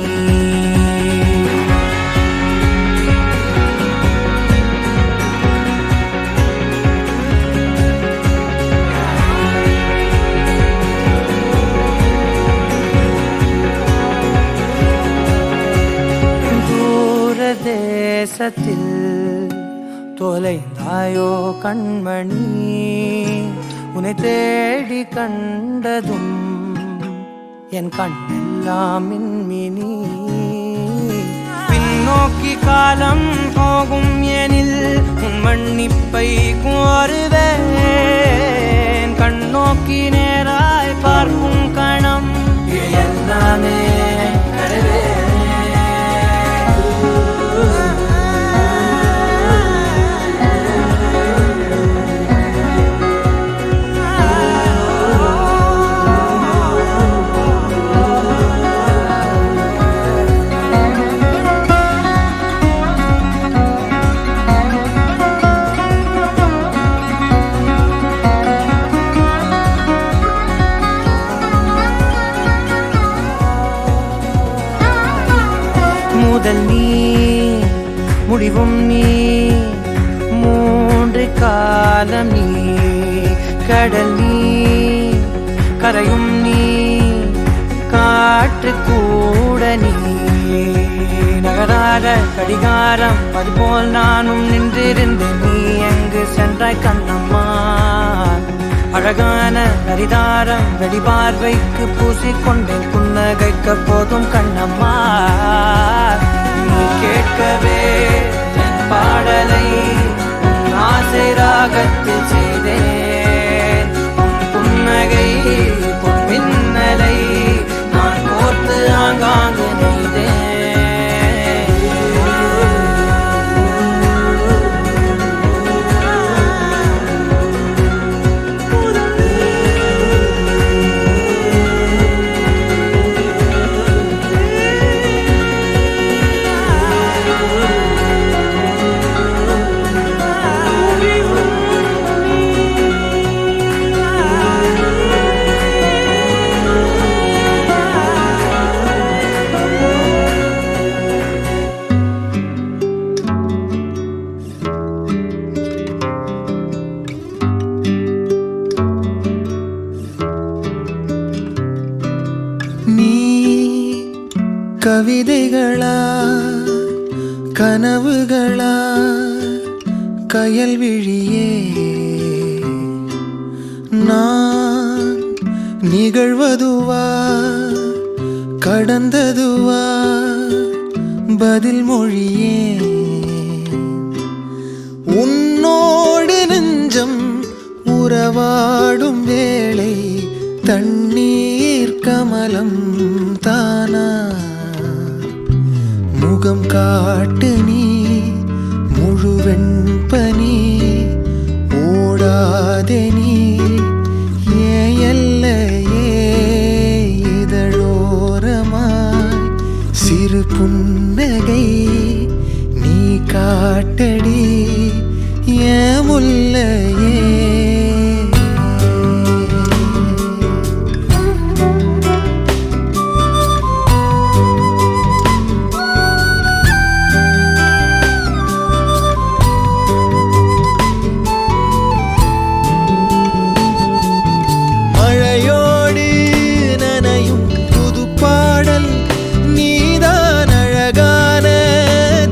தேசத்தில் தொலைந்தாயோ கண்மணி உன்னை தேடி கண்டதும் என் கண்ணெல்லாம் மின்மினி பின்னோக்கி காலம் போகும் எனில் உன் மன்னிப்பை கோருவேன் கண்ணோக்கி நேராய் பார்க்கும் கணம் எல்லாமே முதல் நீ முடிவும் நீ மூன்று காலம் நீ கடல் நீ கரையும் நீ காற்று கூட நீ நகராத கடிகாரம் அதுபோல் நானும் நின்றிருந்தேன் நீ எங்கு சென்றாய் கண்ணம்மா அழகான கரிதாரம் வெளிபார்வைக்கு பூசிக்கொண்டேன் புன்னகைக்க போதும் கண்ணம்மா நீ கேட்கவே என் பாடலை ஆசை ராகத்தில் செய்தேன் புன்னகை பொன்மின்னலை நான் கோர்த்து ஆங்காங்கு நெய்தேன் கவிதைகளா கனவுகளா கயல் விழியே நான் நிகழ்வதுவா கடந்ததுவா பதில் மொழியே உன்னோடு நெஞ்சம் உறவாடும் வேளை தண்ணீர் கமலம் தானா முகம் காட்டு நீ முழுவெண்பனி ஓடாதே நீ ஏன் எல்லையே இதழோரமாய் சிறு புன்னகை நீ காட்டடி ஏன் முல்லையே மழையோடு நனையும் புது பாடல் நீதான் அழகான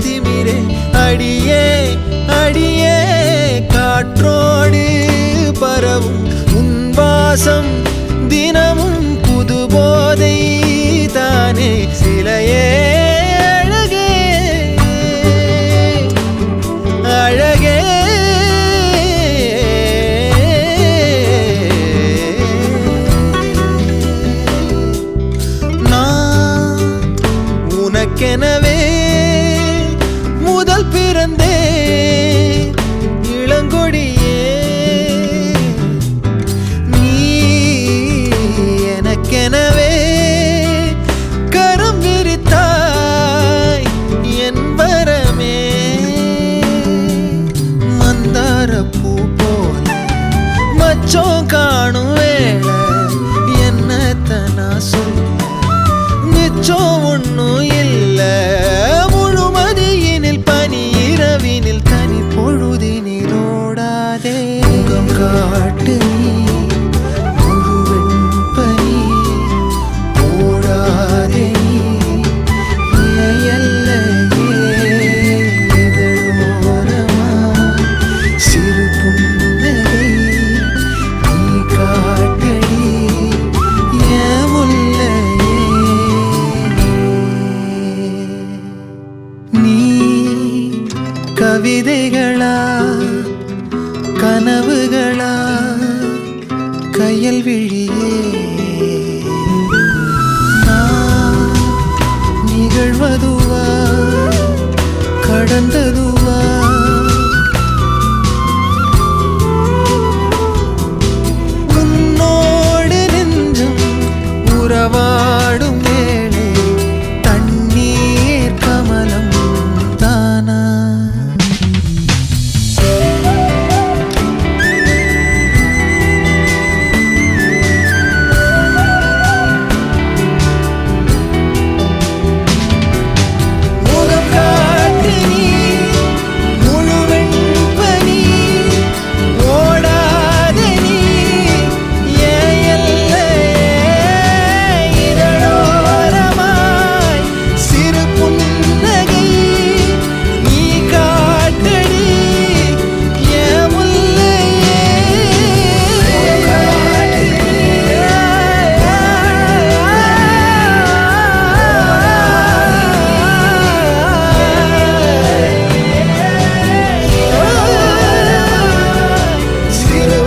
திமிரே அடியே அடியே காற்றோடு பரவும் உன் வாசம் தினமும் புது போதை தானே சிலையே அழகே அழகே நான் உனக்கெனவே முதல் பிறந்தே இளங்கொடியே நீ எனக்கெனவே கரம் விரித்தாய் என் வரமே மந்தார பூ போல மச்சம் காணும் வேளை என்னத்தனா சொல்ல மிச்சம் ஒன்னும் இல்ல முழுமதியினில் பனி இரவினில் தனி பொழுதினில் ஓடாதே முகம் காட்டு நீ முழுவெண்பனி ஓடாதே நீ எல்லையே இதழோரமாய் சிறு புன்னகை நீ காட்டடி ஏன் முல்லையே நீ கவிதைகளா கனவுகளா கையல் விழியே நான் நிகழ்வதுவா கடந்ததுவா உன்னோடு நெஞ்சம் உறவாடும் வேளை தண்ணீர் கமலம் தானா முகம் காட்டு நீ முழுவெண்பனி ஓடாதே நீ ஏன் எல்லையே இதழோரமாய் சிறு புன்னகை நீ காட்டடி ஏன் முல்லையே சிறு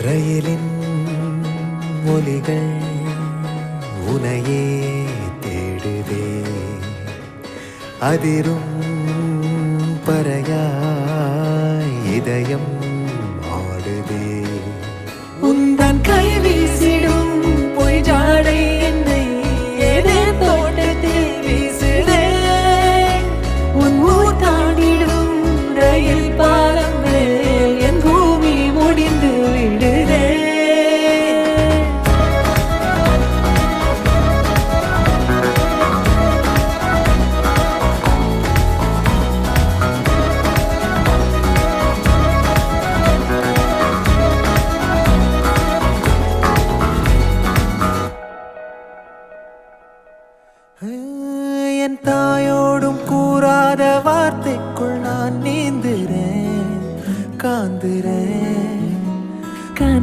ரயிலின் ஒலிகள் உனையே தேடுதே அதிரும் பறையாய் இதயம் ஆடுதே உந்தன் கை வீசிடும் பொய் ஜாடை என்னை ஏதே தோட்டத்தில் வீசுதே உன் ஊர் தாண்டிடும் ரயில் பாலம் மேல் என் பூமி முடிந்து விடுதே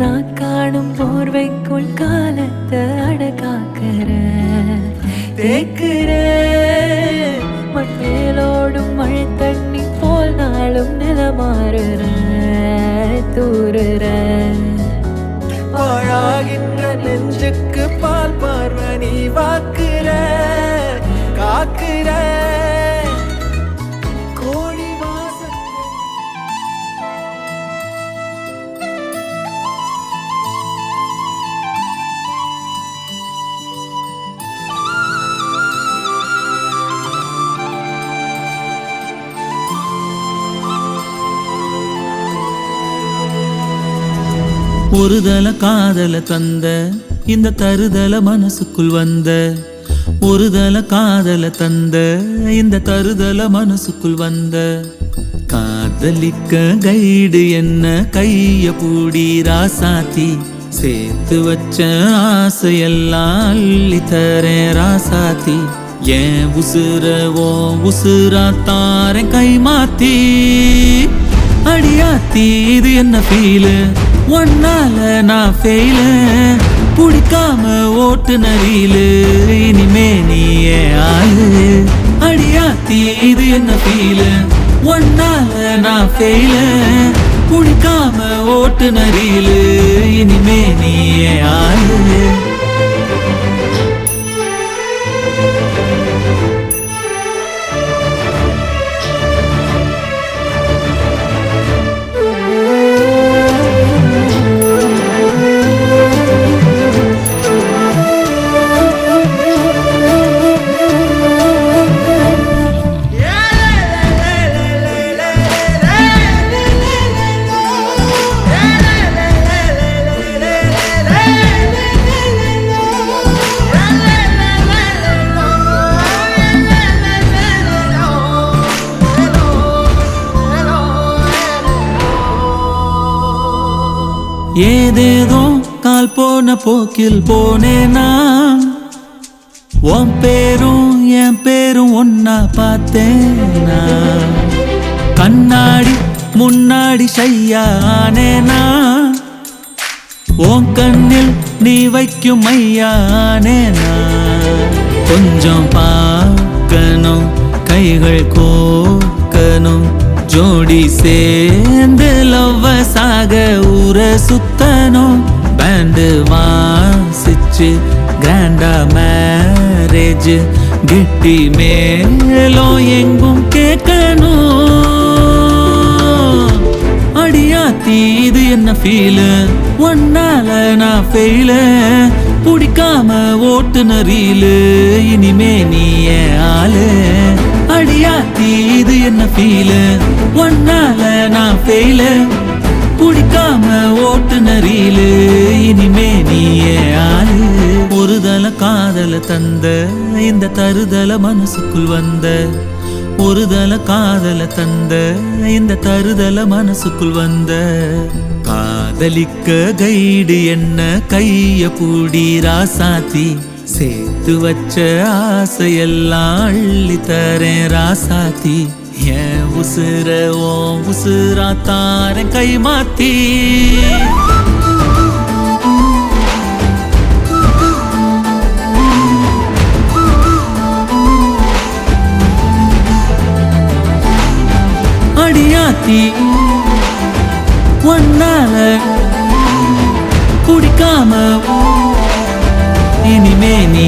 நான் காணும் போர்வைக்குள் காலத்தை அடக்காக்கிற தேக்குற மண்ணேலோடும் மழை தண்ணி போல் நாளும் நிலமாறுற தூறுற பாழாகின்ற நெஞ்சுக்கு பால் பார்வை நீ வாக்குற காக்குற கோழி வாசம் ஒருதல காதல தந்த இந்த தருதல மனசுக்குள் வந்த ஒருதல காதல தந்த இந்த தருதல மனசுக்குள் வந்த காதலிக்க கைடு என்ன கைய பூடி ராசாத்தி சேர்த்து வச்ச ஆசையெல்லாம் அள்ளி தரேன் ராசாத்தி ஏன் உசுரவோ உசுரா தாரேன் கை மாத்தி அடியாத்தி இது என்ன ஃபீலு ஒன்னால நான் ஃபெயில புடிக்காம ஓட்டுன ரீலு இனிமே நீயே ஆளு அடியாத்தி இது என்ன ஃபீலு ஒன்னால நான் ஃபெயில புடிக்காம ஓட்டுன ரீலு இனிமே நீயே ஆளு ஏதேதோ கால் போன போக்கில் போனேனா உன் பேரும் என் பேரும் ஒன்னா பார்த்தேனா கண்ணாடி முன்னாடி ஷையானேனா உன் கண்ணில் நீ வைக்கும் மையானேனா கொஞ்சம் பார்க்கணும் கைகள் கோக்கணும் ஜோடி சேர்ந்து லவ்வசாக ஊர சுத்தணும் பேண்டு வாசிச்சு கிராண்டா மேரேஜ் கிட்டி மேலும் எங்கும் கேட்கணும் அடியாத்தி இது என்ன ஃபீலு ஒன்னால நான் ஃபெயில புடிக்காம ஓட்டுன ரீலு இனிமே நீயே ஆளு அடியாத்தி இது என்ன ஃபீலு ஒன்னால நான் ஃபெயில புடிக்காம ஓட்டுன ரீலு இனிமே நீயே ஆளு ஒருதல காதல தந்த இந்த தருதல மனசுக்குள் வந்த ஒருதல காதல தந்த இந்த தருதல மனசுக்குள் வந்த காதலிக்க கைடு என்ன கைய பூடி ராசாத்தி சேர்த்து வச்ச ஆசையெல்லாம் அள்ளி தரேன் ராசாத்தி ஏன் உசுர ஓ உசுரா தாரேன் கை மாத்தி அடியாத்தி ஒன்னால குடிக்காம இனிமே நீ